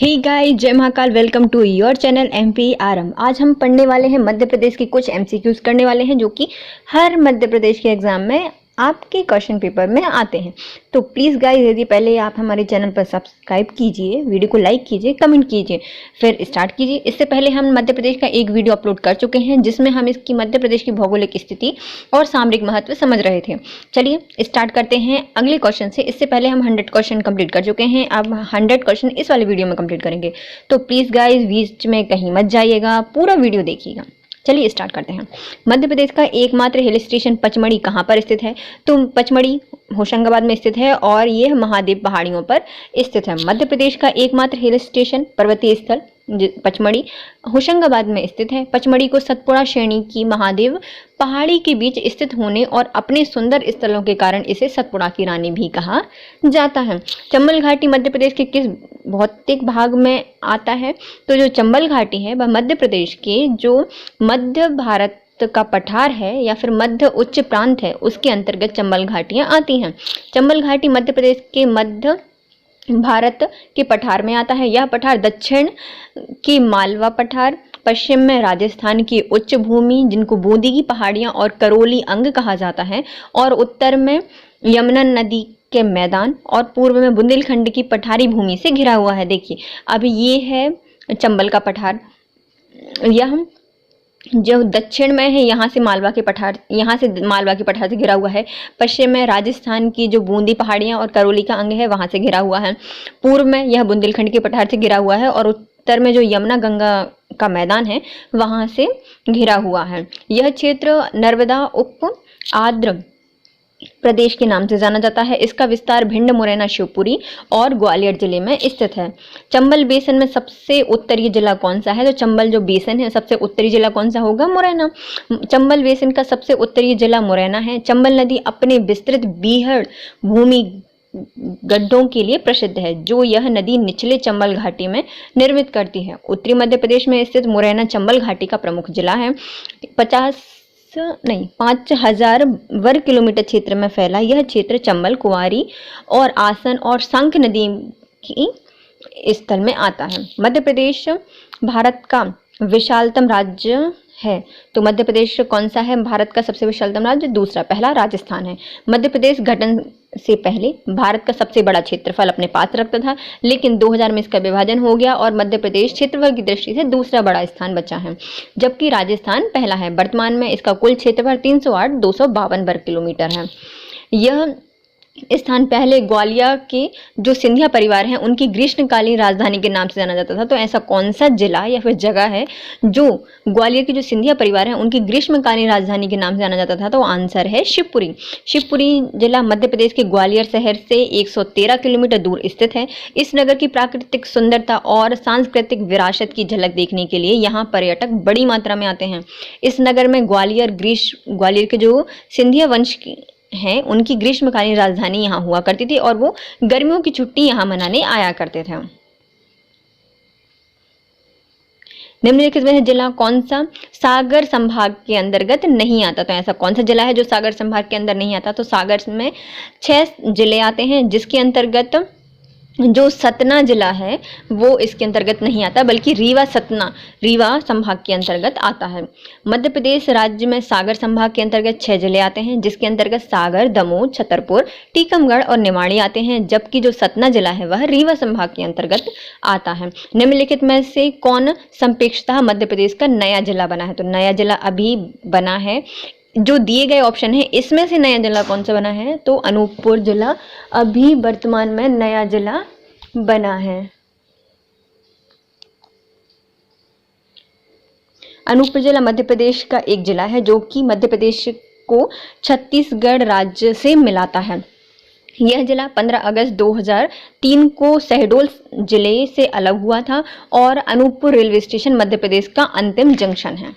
हे guys, जय Mahakal. Welcome to your channel MP RM. आज हम पढ़ने वाले हैं मध्य प्रदेश के कुछ एमसीक्यूज करने वाले हैं जो कि हर मध्य प्रदेश के एग्जाम में आपके क्वेश्चन पेपर में आते हैं। तो प्लीज़ गाइस, यदि पहले आप हमारे चैनल पर सब्सक्राइब कीजिए, वीडियो को लाइक कीजिए, कमेंट कीजिए, फिर स्टार्ट कीजिए। इससे पहले हम मध्य प्रदेश का एक वीडियो अपलोड कर चुके हैं जिसमें हम इसकी मध्य प्रदेश की भौगोलिक स्थिति और सामरिक महत्व समझ रहे थे। चलिए स्टार्ट करते हैं अगले क्वेश्चन से। इससे पहले हम 100 क्वेश्चन कंप्लीट कर चुके हैं, अब 100 क्वेश्चन इस वाले वीडियो में कंप्लीट करेंगे। तो प्लीज़ गाइस, बीच में कहीं मत जाइएगा, पूरा वीडियो देखिएगा। चलिए स्टार्ट करते हैं। मध्य प्रदेश का एकमात्र हिल स्टेशन पचमढ़ी कहाँ पर स्थित है? तो पचमढ़ी होशंगाबाद में स्थित है और यह महादेव पहाड़ियों पर स्थित है। मध्य प्रदेश का एकमात्र हिल स्टेशन पर्वतीय स्थल पचमढ़ी होशंगाबाद में स्थित है। पचमढ़ी को सतपुड़ा श्रेणी की महादेव पहाड़ी के बीच स्थित होने और अपने सुंदर स्थलों के कारण इसे सतपुड़ा की रानी भी कहा जाता है। चंबल घाटी मध्य प्रदेश के किस भौतिक भाग में आता है? तो जो चंबल घाटी है वह मध्य प्रदेश के जो मध्य भारत का पठार है या फिर मध्य उच्च प्रांत है उसके अंतर्गत चंबल घाटियां आती हैं। चंबल घाटी मध्य प्रदेश के मध्य भारत के पठार में आता है। यह पठार दक्षिण की मालवा पठार, पश्चिम में राजस्थान की उच्च भूमि जिनको बूंदी की पहाड़ियां और करौली अंग कहा जाता है, और उत्तर में यमुना नदी के मैदान और पूर्व में बुंदेलखंड की पठारी भूमि से घिरा हुआ है। देखिए अब ये है चंबल का पठार, यह जो दक्षिण में है यहाँ से मालवा के पठार से घिरा हुआ है। पश्चिम में राजस्थान की जो बूंदी पहाड़ियाँ और करौली का अंग है वहाँ से घिरा हुआ है। पूर्व में यह बुंदेलखंड के पठार से घिरा हुआ है और उत्तर में जो यमुना गंगा का मैदान है वहाँ से घिरा हुआ है। यह क्षेत्र नर्मदा उप आर्द्र प्रदेश के नाम से जाना जाता है। इसका विस्तार भिंड, मुरैना, शिवपुरी और ग्वालियर जिले में स्थित है। चंबल बेसिन में सबसे उत्तरी जिला कौन सा है? तो चंबल जो बेसिन है सबसे उत्तरी जिला कौन सा होगा? मुरैना। चंबल बेसिन का सबसे उत्तरी जिला मुरैना है। चंबल नदी अपने विस्तृत बीहड़ भूमि गड्ढों के लिए प्रसिद्ध है जो यह नदी निचले चंबल घाटी में निर्मित करती है। उत्तरी मध्य प्रदेश में स्थित मुरैना चंबल घाटी का प्रमुख जिला है। 5000 वर्ग किलोमीटर क्षेत्र में फैला यह क्षेत्र चंबल, कुंवारी और आसन और शंख नदी की स्थल में आता है। मध्य प्रदेश भारत का विशालतम राज्य है। तो मध्य प्रदेश कौन सा है भारत का सबसे विशालतम राज्य? दूसरा। पहला राजस्थान है। मध्य प्रदेश गठन से पहले भारत का सबसे बड़ा क्षेत्रफल अपने पास रखता था, लेकिन 2000 में इसका विभाजन हो गया और मध्य प्रदेश क्षेत्रफल की दृष्टि से दूसरा बड़ा स्थान बचा है, जबकि राजस्थान पहला है। वर्तमान में इसका कुल क्षेत्रफल 308,252 वर्ग किलोमीटर है। यह स्थान पहले ग्वालियर के जो सिंधिया परिवार हैं उनकी ग्रीष्मकालीन राजधानी के नाम से जाना जाता था। तो ऐसा कौन सा जिला या फिर जगह है जो ग्वालियर के जो सिंधिया परिवार हैं उनकी ग्रीष्मकालीन राजधानी के नाम से जाना जाता था? तो आंसर है शिवपुरी। शिवपुरी जिला मध्य प्रदेश के ग्वालियर शहर से 113 किलोमीटर दूर स्थित है। इस नगर की प्राकृतिक सुंदरता और सांस्कृतिक विरासत की झलक देखने के लिए यहाँ पर्यटक बड़ी मात्रा में आते हैं। इस नगर में ग्वालियर के जो सिंधिया वंश हैं उनकी ग्रीष्मकालीन राजधानी यहाँ हुआ करती थी और वो गर्मियों की छुट्टी यहाँ मनाने आया करते थे। निम्नलिखित में जिला कौन सा सागर संभाग के अंतर्गत नहीं आता? तो ऐसा कौन सा जिला है जो सागर संभाग के अंदर नहीं आता? तो सागर में 6 जिले आते हैं जिसके अंतर्गत जो सतना जिला है वो इसके अंतर्गत नहीं आता, बल्कि रीवा संभाग के अंतर्गत आता है। मध्य प्रदेश राज्य में सागर संभाग के अंतर्गत 6 जिले आते हैं जिसके अंतर्गत सागर, दमोह, छतरपुर, टीकमगढ़ और निमाड़ी आते हैं, जबकि जो सतना जिला है वह रीवा संभाग के अंतर्गत आता है। निम्नलिखित में से कौन संपेक्षतः मध्य प्रदेश का नया जिला बना है? तो नया जिला अभी बना है, जो दिए गए ऑप्शन है इसमें से नया जिला कौन सा बना है? तो अनूपपुर जिला अभी वर्तमान में नया जिला बना है। अनूपपुर जिला मध्य प्रदेश का एक जिला है जो कि मध्य प्रदेश को छत्तीसगढ़ राज्य से मिलाता है। यह जिला 15 अगस्त 2003 को शहडोल जिले से अलग हुआ था और अनूपपुर रेलवे स्टेशन मध्य प्रदेश का अंतिम जंक्शन है।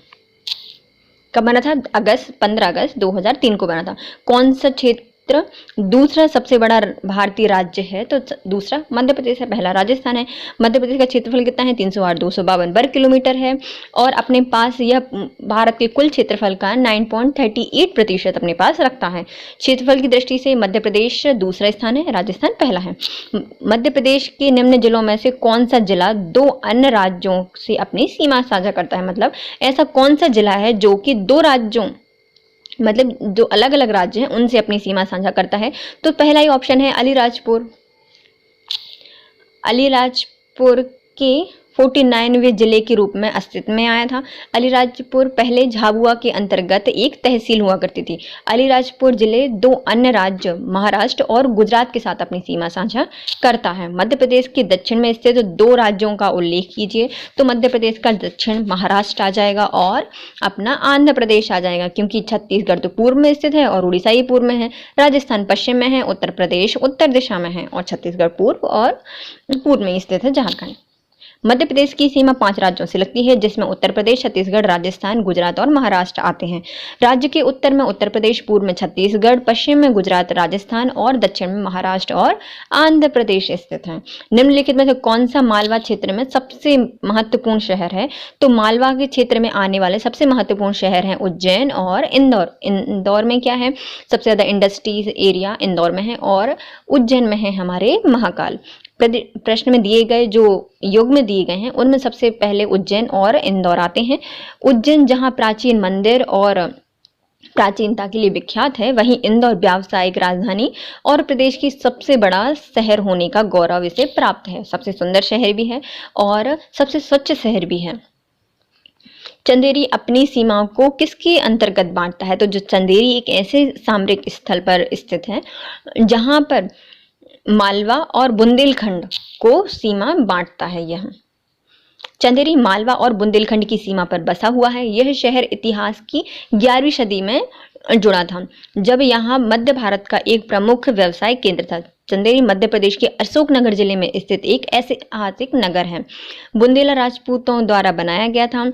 कब बना था? 15 अगस्त 2003 को बना था। कौन सा क्षेत्र क्षेत्र दूसरा सबसे बड़ा भारतीय राज्य है तो दूसरा मध्य प्रदेश है, पहला राजस्थान है। मध्य प्रदेश का क्षेत्रफल कितना है? 308,252 वर्ग किलोमीटर है और अपने पास यह भारत के कुल क्षेत्रफल का 9.38% अपने पास रखता है। क्षेत्रफल की दृष्टि से मध्य प्रदेश दूसरा स्थान है, राजस्थान पहला है। मध्य प्रदेश के निम्न जिलों में से कौन सा जिला दो अन्य राज्यों से अपनी सीमा साझा करता है? मतलब ऐसा कौन सा जिला है जो कि दो राज्यों, मतलब जो अलग अलग राज्य हैं उनसे अपनी सीमा साझा करता है? तो पहला ही ऑप्शन है अलीराजपुर। अलीराजपुर के 49वें जिले के रूप में अस्तित्व में आया था। अलीराजपुर पहले झाबुआ के अंतर्गत एक तहसील हुआ करती थी। अलीराजपुर जिले दो अन्य राज्य महाराष्ट्र और गुजरात के साथ अपनी सीमा साझा करता है। मध्य प्रदेश के दक्षिण में स्थित दो राज्यों का उल्लेख कीजिए। तो मध्य प्रदेश का दक्षिण महाराष्ट्र आ जाएगा और अपना आंध्र प्रदेश आ जाएगा, क्योंकि छत्तीसगढ़ तो पूर्व में स्थित है और उड़ीसा ही पूर्व में है, राजस्थान पश्चिम में है, उत्तर प्रदेश उत्तर दिशा में है और छत्तीसगढ़ पूर्व और पूर्व में स्थित है झारखंड। मध्य प्रदेश की सीमा 5 राज्यों से लगती है, जिसमें उत्तर प्रदेश, छत्तीसगढ़, राजस्थान, गुजरात और महाराष्ट्र आते हैं। राज्य के उत्तर में उत्तर प्रदेश, पूर्व में छत्तीसगढ़, पश्चिम में गुजरात, राजस्थान और दक्षिण में महाराष्ट्र और आंध्र प्रदेश स्थित हैं। निम्नलिखित में से कौन सा मालवा क्षेत्र में सबसे महत्वपूर्ण शहर है? तो मालवा के क्षेत्र में आने वाले सबसे महत्वपूर्ण शहर हैं उज्जैन और इंदौर। इंदौर में क्या है? सबसे ज्यादा इंडस्ट्रीज एरिया इंदौर में है और उज्जैन में है हमारे महाकाल। प्रश्न में दिए गए जो योग में दिए गए हैं उनमें सबसे पहले उज्जैन और इंदौर आते हैं। उज्जैन जहां प्राचीन मंदिर और प्राचीनता के लिए विख्यात है, वहीं इंदौर व्यावसायिक राजधानी और प्रदेश की सबसे बड़ा शहर होने का गौरव इसे प्राप्त है। सबसे सुंदर शहर भी है और सबसे स्वच्छ शहर भी है। चंदेरी अपनी सीमाओं को किसके अंतर्गत बांटता है? तो जो चंदेरी एक ऐसे सामरिक स्थल पर स्थित है जहां पर मालवा और बुंदेलखंड को सीमा बांटता है। यह चंदेरी मालवा और बुंदेलखंड की सीमा पर बसा हुआ है। यह शहर इतिहास की 11वीं सदी में जुड़ा था, जब यहाँ मध्य भारत का एक प्रमुख व्यवसायिक केंद्र था। चंदेरी मध्य प्रदेश के अशोकनगर जिले में स्थित एक ऐतिहासिक नगर है। बुंदेला राजपूतों द्वारा बनाया गया था।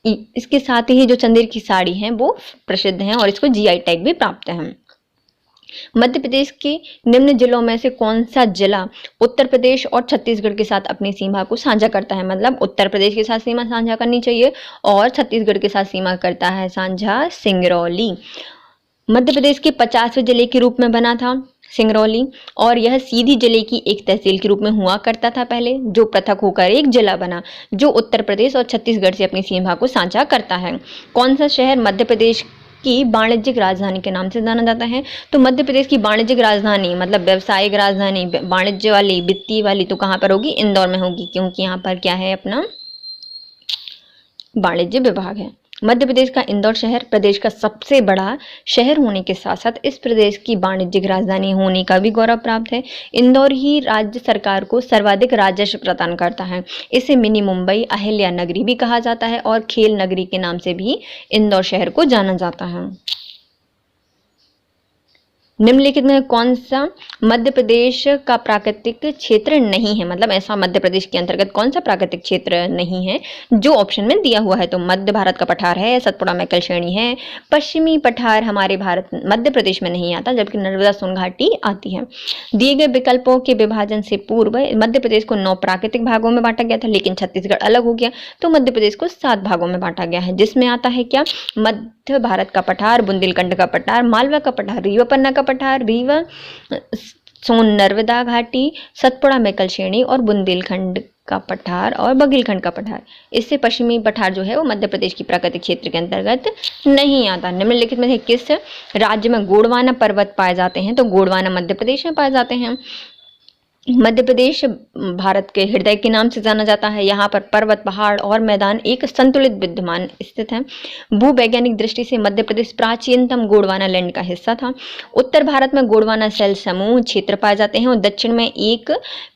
इसके साथ ही जो चंदेरी की साड़ी है वो प्रसिद्ध है और इसको जीआई टैग भी प्राप्त है। मध्य प्रदेश के निम्न जिलों में से कौन सा जिला उत्तर प्रदेश और छत्तीसगढ़ के साथ अपनी सीमा को साझा करता है? मतलब उत्तर प्रदेश के साथ सीमा साझा करनी चाहिए और छत्तीसगढ़ के साथ सीमा करता है साझा सिंगरौली। मध्य प्रदेश के 50वें जिले के रूप में बना था सिंगरौली और यह सीधी जिले की एक तहसील के रूप में हुआ करता था पहले, जो पृथक होकर एक जिला बना, जो उत्तर प्रदेश और छत्तीसगढ़ से अपनी सीमा को साझा करता है। कौन सा शहर मध्य प्रदेश की वाणिज्यिक राजधानी के नाम से जाना जाता है? तो मध्य प्रदेश की वाणिज्यिक राजधानी मतलब व्यावसायिक राजधानी वाणिज्य वाली वित्तीय वाली तो कहाँ पर होगी? इंदौर में होगी, क्योंकि यहाँ पर क्या है अपना वाणिज्य विभाग है। मध्य प्रदेश का इंदौर शहर प्रदेश का सबसे बड़ा शहर होने के साथ साथ इस प्रदेश की वाणिज्यिक राजधानी होने का भी गौरव प्राप्त है। इंदौर ही राज्य सरकार को सर्वाधिक राजस्व प्रदान करता है। इसे मिनी मुंबई, अहिल्या नगरी भी कहा जाता है और खेल नगरी के नाम से भी इंदौर शहर को जाना जाता है। निम्नलिखित में कौन सा मध्य प्रदेश का प्राकृतिक क्षेत्र नहीं है? मतलब ऐसा मध्य प्रदेश के अंतर्गत कौन सा प्राकृतिक क्षेत्र नहीं है जो ऑप्शन में दिया हुआ है? तो मध्य भारत का पठार है, सतपुड़ा मैकल श्रेणी है, पश्चिमी पठार हमारे भारत मध्य प्रदेश में नहीं आता, जबकि नर्मदा सोन घाटी आती है। दिए गए विकल्पों के विभाजन से पूर्व मध्य प्रदेश को 9 प्राकृतिक भागों में बांटा गया था, लेकिन छत्तीसगढ़ अलग हो गया तो मध्य प्रदेश को 7 भागों में बांटा गया है, जिसमें आता है क्या? मध्य भारत का पठार, बुंदेलखंड का पठार, मालवा का पठार, रीवा पन्ना का पठार, रीवा सोन नर्मदा घाटी, सतपुड़ा मैकल श्रेणी और बुंदेलखंड का पठार और बघेलखंड का पठार। इससे पश्चिमी पठार जो है वो मध्य प्रदेश की प्राकृतिक क्षेत्र के अंतर्गत नहीं आता। निम्नलिखित में से किस राज्य में गोंडवाना पर्वत पाए जाते हैं? तो गोंडवाना मध्य प्रदेश में पाए जाते हैं। मध्य प्रदेश भारत के हृदय के नाम से जाना जाता है। यहाँ पर पर्वत, पहाड़ और मैदान एक संतुलित विद्यमान स्थित है। भूवैज्ञानिक दृष्टि से मध्य प्रदेश प्राचीनतम गोंडवाना लैंड का हिस्सा था। उत्तर भारत में गोंडवाना सेल समूह क्षेत्र पाए जाते हैं और दक्षिण में एक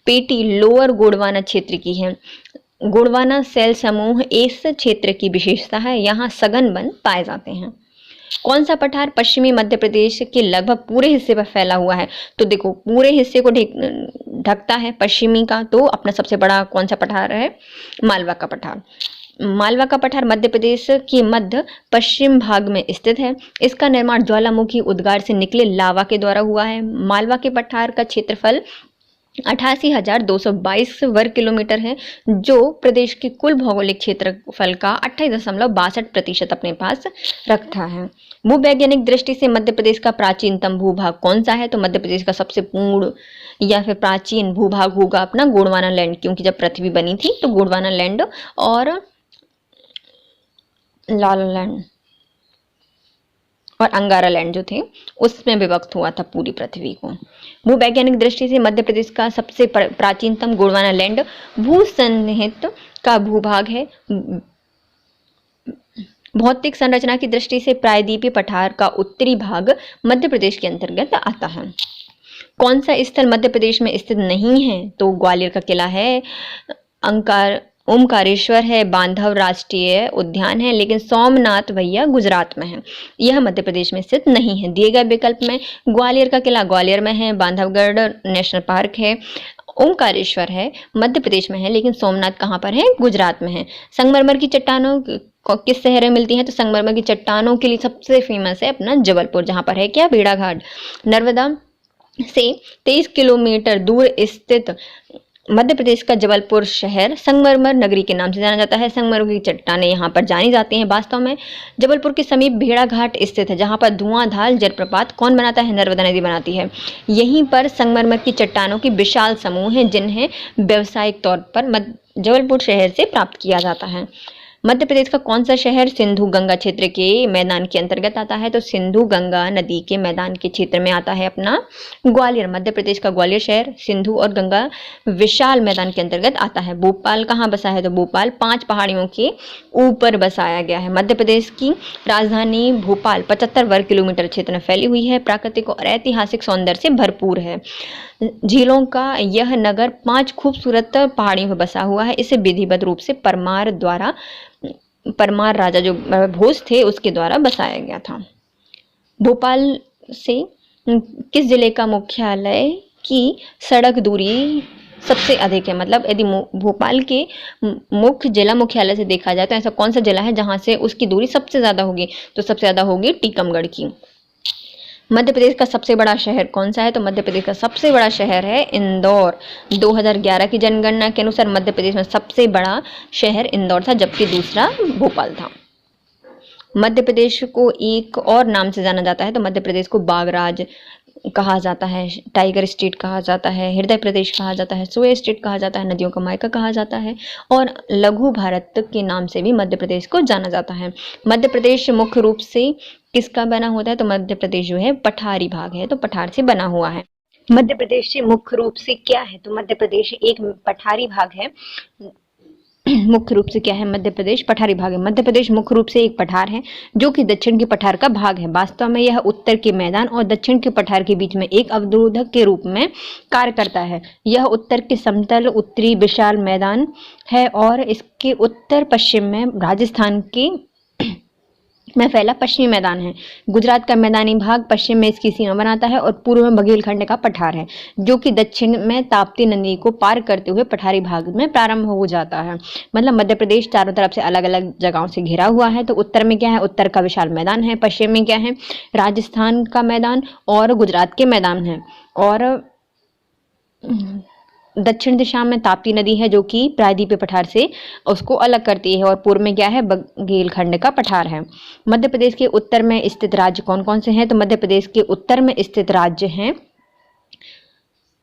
पेटी लोअर गोंडवाना क्षेत्र की है। गोंडवाना सेल समूह इस क्षेत्र की विशेषता है। यहाँ सघन वन पाए जाते हैं। कौन सा पठार पश्चिमी मध्य प्रदेश के लगभग पूरे हिस्से पर फैला हुआ है? तो देखो पूरे हिस्से को ढकता है पश्चिमी का, तो अपना सबसे बड़ा कौन सा पठार है? मालवा का पठार। मालवा का पठार मध्य प्रदेश के मध्य पश्चिम भाग में स्थित है। इसका निर्माण ज्वालामुखी उद्गार से निकले लावा के द्वारा हुआ है। मालवा के पठार का क्षेत्रफल 88,222 वर्ग किलोमीटर है, जो प्रदेश के कुल भौगोलिक क्षेत्रफल का 28.62% अपने पास रखता है। भूवैज्ञानिक दृष्टि से मध्य प्रदेश का प्राचीनतम भूभाग कौन सा है? तो मध्य प्रदेश का सबसे पूर्ण या फिर प्राचीन भूभाग होगा अपना गोंडवाना लैंड, क्योंकि जब पृथ्वी बनी थी तो गोंडवाना लैंड और लाल लैंड और अंगारा लैंड जो थे उसमें विभक्त हुआ था पूरी पृथ्वी को। भूवैज्ञानिक दृष्टि से मध्य प्रदेश का सबसे प्राचीनतम गोंडवाना लैंड भूसन्निहित का भूभाग है। भौतिक संरचना की दृष्टि से प्रायद्वीपीय पठार का उत्तरी भाग मध्य प्रदेश के अंतर्गत आता है। कौन सा स्थल मध्य प्रदेश में स्थित नहीं है? तो ग्वालियर का किला है, ओमकारेश्वर है, बांधव राष्ट्रीय उद्यान है, लेकिन सोमनाथ भैया गुजरात में है, यह मध्य प्रदेश में स्थित नहीं है। दिए गए विकल्प में ग्वालियर का किला ग्वालियर में है, बांधवगढ़ नेशनल पार्क है, ओमकारेश्वर है मध्य प्रदेश में है, लेकिन सोमनाथ कहाँ पर है? गुजरात में है। संगमरमर की चट्टानों किस शहर में मिलती हैं? तो संगमरमर की चट्टानों के लिए सबसे फेमस है अपना जबलपुर, जहाँ पर है क्या? भेड़ाघाट। नर्मदा से 23 किलोमीटर दूर स्थित मध्य प्रदेश का जबलपुर शहर संगमरमर नगरी के नाम से जाना जाता है। संगमरमर की चट्टानें यहाँ पर जानी जाती हैं। वास्तव में जबलपुर के समीप भेड़ाघाट स्थित है, जहाँ पर धुआंधार जलप्रपात कौन बनाता है? नर्मदा नदी बनाती है। यहीं पर संगमरमर की चट्टानों की विशाल समूह हैं, जिन्हें व्यावसायिक तौर पर जबलपुर शहर से प्राप्त किया जाता है। मध्य प्रदेश का कौन सा शहर सिंधु गंगा क्षेत्र के मैदान के अंतर्गत आता है? तो सिंधु गंगा नदी के मैदान के क्षेत्र में आता है अपना ग्वालियर। मध्य प्रदेश का ग्वालियर शहर सिंधु और गंगा विशाल मैदान के अंतर्गत आता है। भोपाल कहाँ बसा है? तो भोपाल 5 पहाड़ियों के ऊपर बसाया गया है। मध्य प्रदेश की राजधानी भोपाल 75 वर्ग किलोमीटर क्षेत्र में फैली हुई है। प्राकृतिक और ऐतिहासिक सौंदर्य से भरपूर है। झीलों का यह नगर 5 खूबसूरत पहाड़ियों पर बसा हुआ है। इसे विधिवत रूप से परमार राजा जो भोज थे उसके द्वारा बसाया गया था। भोपाल से किस जिले का मुख्यालय की सड़क दूरी सबसे अधिक है? मतलब यदि भोपाल के मुख्य जिला मुख्यालय से देखा जाए तो ऐसा कौन सा जिला है जहां से उसकी दूरी सबसे ज्यादा होगी? तो सबसे ज्यादा होगी टीकमगढ़ की। मध्य प्रदेश का सबसे बड़ा शहर कौन सा है? तो मध्य प्रदेश का सबसे बड़ा शहर है इंदौर। 2011 की जनगणना के अनुसार मध्य प्रदेश में सबसे बड़ा शहर इंदौर था, जबकि दूसरा भोपाल था। मध्य प्रदेश को एक और नाम से जाना जाता है, तो मध्य प्रदेश को बागराज कहा जाता है, टाइगर स्टेट कहा जाता है, हृदय प्रदेश कहा जाता है, सोए स्टेट कहा जाता है, नदियों का मायका कहा जाता है और लघु भारत के नाम से भी मध्य प्रदेश को जाना जाता है। मध्य प्रदेश मुख्य रूप से किसका बना होता है? तो मध्य प्रदेश जो है पठारी भाग है, तो पठार से बना हुआ है। मध्य प्रदेश मुख्य रूप से क्या है? तो मध्य प्रदेश एक पठारी भाग है। मुख्य रूप से क्या है? मध्य प्रदेश पठारी भाग है। मध्य प्रदेश मुख्य रूप से एक पठार है जो कि दक्षिण के पठार का भाग है। वास्तव में यह उत्तर के मैदान और दक्षिण के पठार के बीच में एक अवरोधक के रूप में कार्य करता है। यह उत्तर के समतल उत्तरी विशाल मैदान है और इसके उत्तर पश्चिम में राजस्थान के में फैला पश्चिमी मैदान है। गुजरात का मैदानी भाग पश्चिम में इसकी सीमा बनाता है और पूर्व में बघेलखंड का पठार है, जो कि दक्षिण में ताप्ती नदी को पार करते हुए पठारी भाग में प्रारंभ हो जाता है। मतलब मध्य प्रदेश चारों तरफ से अलग अलग जगहों से घिरा हुआ है। तो उत्तर में क्या है? उत्तर का विशाल मैदान है। पश्चिम में क्या है? राजस्थान का मैदान और गुजरात के मैदान है। और दक्षिण दिशा में ताप्ती नदी है जो कि प्रायद्वीपीय पठार से उसको अलग करती है और पूर्व में क्या है? बघेलखंड का पठार है। मध्य प्रदेश के उत्तर में स्थित राज्य कौन कौन से हैं? तो मध्य प्रदेश के उत्तर में स्थित राज्य हैं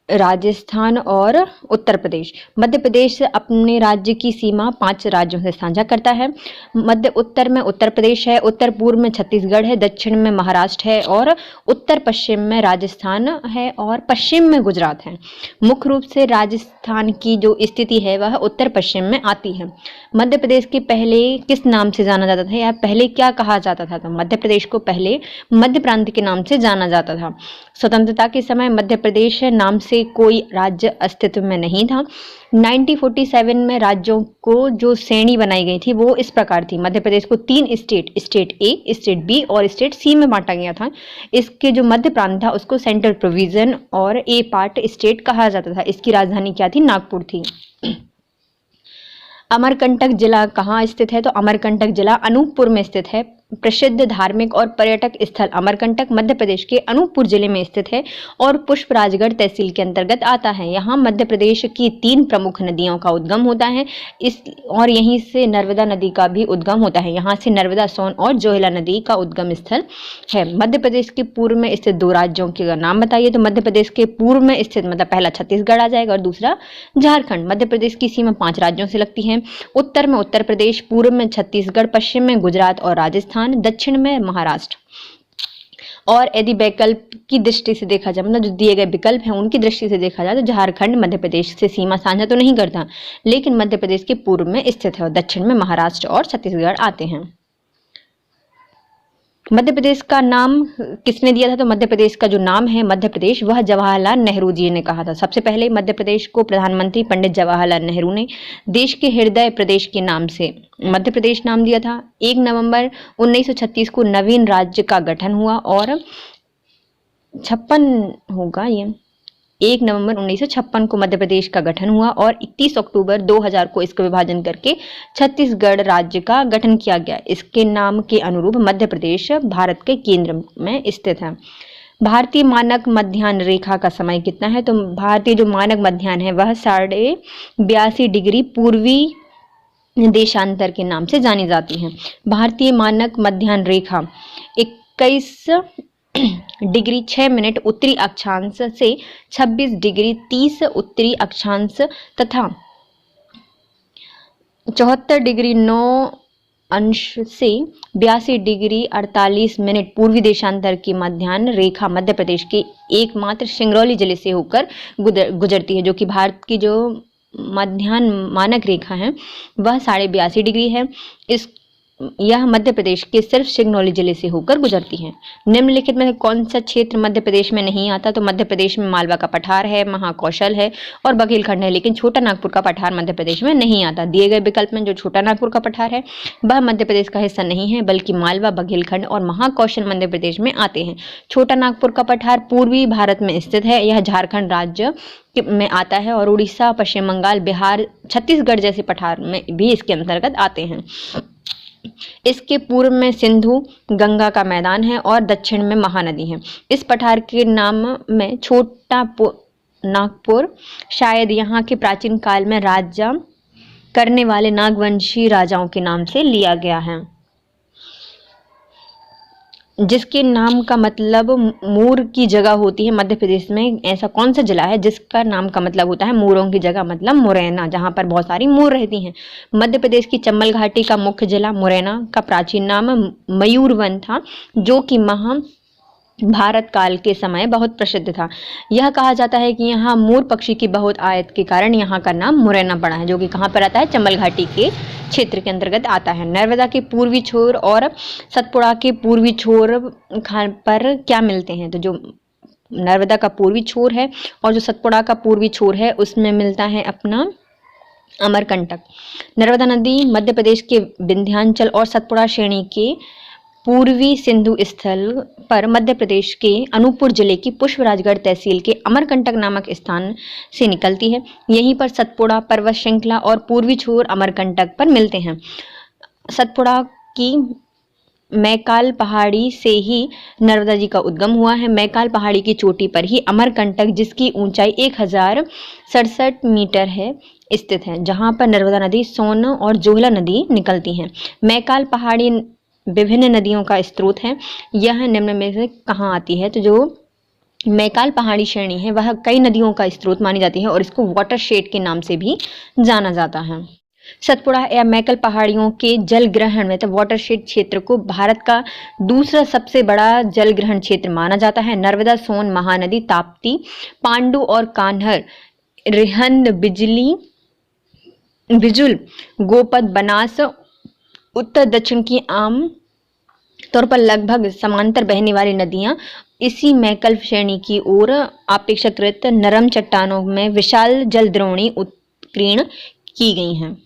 राजस्थान और उत्तर प्रदेश। मध्य प्रदेश अपने राज्य की सीमा 5 राज्यों से साझा करता है। मध्य उत्तर में उत्तर प्रदेश है, उत्तर पूर्व में छत्तीसगढ़ है, दक्षिण में महाराष्ट्र है और उत्तर पश्चिम में राजस्थान है और पश्चिम में गुजरात है। मुख्य रूप से राजस्थान की जो स्थिति है वह उत्तर पश्चिम में आती है। मध्य प्रदेश के पहले किस नाम से जाना जाता था या पहले क्या कहा जाता था? तो मध्य प्रदेश को पहले मध्य प्रांत के नाम से जाना जाता था। स्वतंत्रता के समय मध्य प्रदेश नाम से कोई राज्य अस्तित्व में नहीं था। 1947 में राज्यों को जो श्रेणी बनाई गई थी वो इस प्रकार थी। मध्य प्रदेश को 3 स्टेट ए, स्टेट बी और स्टेट सी में बांटा गया था। इसके जो मध्य प्रांत था उसको सेंट्रल प्रोविजन और ए पार्ट स्टेट कहा जाता था। इसकी राजधानी क्या थी? नागपुर थी। अमरकंटक जिला कहाँ स्थित है? तो अमरकंटक जिला अनूपपुर में स्थित है। प्रसिद्ध धार्मिक और पर्यटक स्थल अमरकंटक मध्य प्रदेश के अनूपपुर जिले में स्थित है और पुष्पराजगढ़ तहसील के अंतर्गत आता है। यहाँ मध्य प्रदेश की 3 प्रमुख नदियों का उद्गम होता है और यहीं से नर्मदा नदी का भी उद्गम होता है। यहाँ से नर्मदा, सोन और जोहिला नदी का उद्गम स्थल है। मध्य प्रदेश के पूर्व में स्थित 2 राज्यों के नाम बताइए। तो मध्य प्रदेश के पूर्व में स्थित मतलब पहला छत्तीसगढ़ आ जाएगा और दूसरा झारखंड। मध्य प्रदेश की सीमा 5 राज्यों से लगती है। उत्तर में उत्तर प्रदेश, पूर्व में छत्तीसगढ़, पश्चिम में गुजरात और राजस्थान, दक्षिण में महाराष्ट्र। और यदि वैकल्प की दृष्टि से देखा जाए, मतलब जो दिए गए विकल्प हैं उनकी दृष्टि से देखा जाए तो झारखंड मध्य प्रदेश से सीमा साझा तो नहीं करता, लेकिन मध्य प्रदेश के पूर्व में स्थित है और दक्षिण में महाराष्ट्र और छत्तीसगढ़ आते हैं। मध्य प्रदेश का नाम किसने दिया था? तो मध्य प्रदेश का जो नाम है मध्य प्रदेश, वह जवाहरलाल नेहरू जी ने कहा था। सबसे पहले मध्य प्रदेश को प्रधानमंत्री पंडित जवाहरलाल नेहरू ने देश के हृदय प्रदेश के नाम से मध्य प्रदेश नाम दिया था। 1 नवंबर 1936 को नवीन राज्य का गठन हुआ और 1 नवंबर 1956 को मध्य प्रदेश का गठन हुआ और 31 अक्टूबर 2000 को इसका विभाजन करके छत्तीसगढ़ राज्य का गठन किया गया। इसके नाम के अनुरूप मध्य प्रदेश भारत के केंद्र में स्थित है। भारतीय मानक मध्याह्न रेखा का समय कितना है? तो भारतीय जो मानक मध्याह्न है वह 82.5 डिग्री पूर्वी देशांतर के नाम से जानी जाती है। भारतीय मानक मध्याह्न रेखा 21 डिग्री 6 मिनट उत्तरी अक्षांश से 26 डिग्री 30 उत्तरी अक्षांश तथा 74 डिग्री 9 अंश से 82 डिग्री 48 मिनट पूर्वी देशांतर की मध्याह्न रेखा मध्य प्रदेश के एकमात्र सिंगरौली जिले से होकर गुजरती है, जो कि भारत की जो मध्याह्न मानक रेखा है वह 82.5 डिग्री है। यह मध्य प्रदेश के सिर्फ सिंगरौली जिले से होकर गुजरती है। निम्नलिखित में कौन सा क्षेत्र मध्य प्रदेश में नहीं आता? तो मध्य प्रदेश में मालवा का पठार है, महाकौशल है और बघेलखंड है, लेकिन छोटा नागपुर का पठार मध्य प्रदेश में नहीं आता। दिए गए विकल्प में जो छोटा नागपुर का पठार है वह मध्य प्रदेश का हिस्सा नहीं है, बल्कि मालवा, बघेलखंड और महाकौशल मध्य प्रदेश में आते हैं। छोटा नागपुर का पठार पूर्वी भारत में स्थित है। यह झारखंड राज्य में आता है और उड़ीसा, पश्चिम बंगाल, बिहार, छत्तीसगढ़ जैसे पठार में भी इसके अंतर्गत आते हैं। इसके पूर्व में सिंधु गंगा का मैदान है और दक्षिण में महानदी है। इस पठार के नाम में छोटा नागपुर शायद यहाँ के प्राचीन काल में राज्य करने वाले नागवंशी राजाओं के नाम से लिया गया है। जिसके नाम का मतलब मूर की जगह होती है। मध्य प्रदेश में ऐसा कौन सा जिला है जिसका नाम का मतलब होता है मूरों की जगह, मतलब मुरैना, जहां पर बहुत सारी मूर रहती हैं। मध्य प्रदेश की चंबल घाटी का मुख्य जिला मुरैना का प्राचीन नाम मयूरवन था, जो कि भारत काल के समय बहुत प्रसिद्ध था। यह कहा जाता है कि यहाँ मोर पक्षी की बहुत आयत के कारण यहाँ का नाम मुरैना पड़ा है, जो कि कहाँ पर आता है? चंबल घाटी के क्षेत्र के अंतर्गत आता है। नर्मदा के पूर्वी छोर और सतपुड़ा के पूर्वी छोर पर क्या मिलते हैं? तो जो नर्मदा का पूर्वी छोर है और जो सतपुड़ा का पूर्वी छोर है उसमें मिलता है अपना अमरकंटक। नर्मदा नदी मध्य प्रदेश के विंध्याचल और सतपुड़ा श्रेणी के पूर्वी सिंधु स्थल पर मध्य प्रदेश के अनूपपुर जिले की पुष्पराजगढ़ तहसील के अमरकंटक नामक स्थान से निकलती है। यहीं पर सतपुड़ा पर्वत श्रृंखला और पूर्वी छोर अमरकंटक पर मिलते हैं। सतपुड़ा की मैकाल पहाड़ी से ही नर्मदा जी का उद्गम हुआ है। मैकाल पहाड़ी की चोटी पर ही अमरकंटक, जिसकी ऊंचाई 1067 मीटर है, स्थित है, जहां पर नर्मदा नदी, सोन और जोहिला नदी निकलती हैं। मैकाल पहाड़ी विभिन्न नदियों का स्रोत है। यह निम्न में से कहाँ आती है? तो जो मैकाल पहाड़ी श्रेणी है वह कई नदियों का स्रोत मानी जाती है और इसको वाटरशेड के नाम से भी जाना जाता है। सतपुड़ा या मैकाल पहाड़ियों के जल ग्रहण में तो वाटरशेड क्षेत्र को भारत का दूसरा सबसे बड़ा जल ग्रहण क्षेत्र माना जाता है। नर्मदा, सोन, महानदी, ताप्ती, पांडु और कान्हर, रिहंद, बिजुल, गोपद, बनास उत्तर दक्षिण की आम तौर पर लगभग समांतर बहने वाली नदियां इसी मैकाल श्रेणी की ओर अपेक्षाकृत नरम चट्टानों में विशाल जल द्रोणी उत्कीर्ण की गई हैं।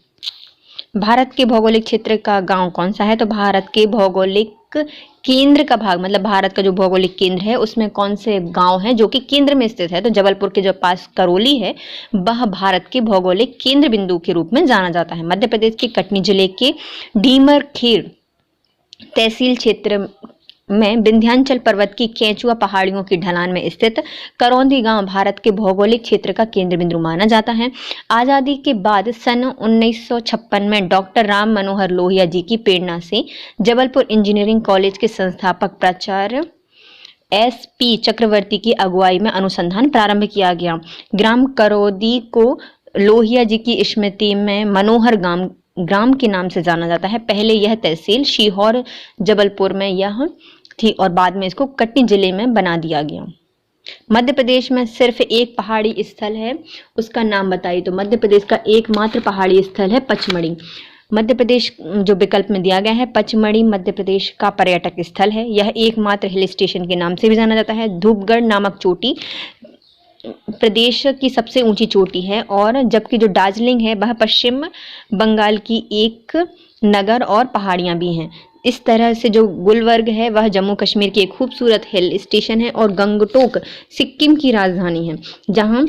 भारत के भौगोलिक क्षेत्र का गांव कौन सा है? तो भारत के भौगोलिक केंद्र का भाग, मतलब भारत का जो भौगोलिक केंद्र है उसमें कौन से गांव है जो कि केंद्र में स्थित है? तो जबलपुर के जो पास करौली है वह भारत के भौगोलिक केंद्र बिंदु के रूप में जाना जाता है। मध्य प्रदेश के कटनी जिले के डीमरखेड़ तहसील क्षेत्र में विंध्याचल पर्वत की केंचुआ पहाड़ियों की ढलान में स्थित करौंदी गांव भारत के भौगोलिक क्षेत्र का केंद्र बिंदु माना जाता है। आज़ादी के बाद सन 1956 में डॉक्टर राम मनोहर लोहिया जी की प्रेरणा से जबलपुर इंजीनियरिंग कॉलेज के संस्थापक प्राचार्य SP चक्रवर्ती की अगुवाई में अनुसंधान प्रारंभ किया गया। ग्राम करौदी को लोहिया जी की स्मृति में मनोहर ग्राम के नाम से जाना जाता है। पहले यह तहसील सीहोर जबलपुर में यह थी और बाद में इसको कटनी जिले में बना दिया गया। मध्य प्रदेश में सिर्फ एक पहाड़ी स्थल है, उसका नाम बताइए। तो मध्य प्रदेश का एकमात्र पहाड़ी स्थल है पचमढ़ी। मध्य प्रदेश जो विकल्प में दिया गया है, पचमढ़ी मध्य प्रदेश का पर्यटक स्थल है। यह एकमात्र हिल स्टेशन के नाम से भी जाना जाता है। धूपगढ़ नामक चोटी प्रदेश की सबसे ऊंची चोटी है और जबकि जो दार्जिलिंग है वह पश्चिम बंगाल की एक नगर और पहाड़ियां भी हैं। इस तरह से जो गुलबर्ग है वह जम्मू कश्मीर की एक खूबसूरत हिल स्टेशन है और गंगटोक सिक्किम की राजधानी है, जहां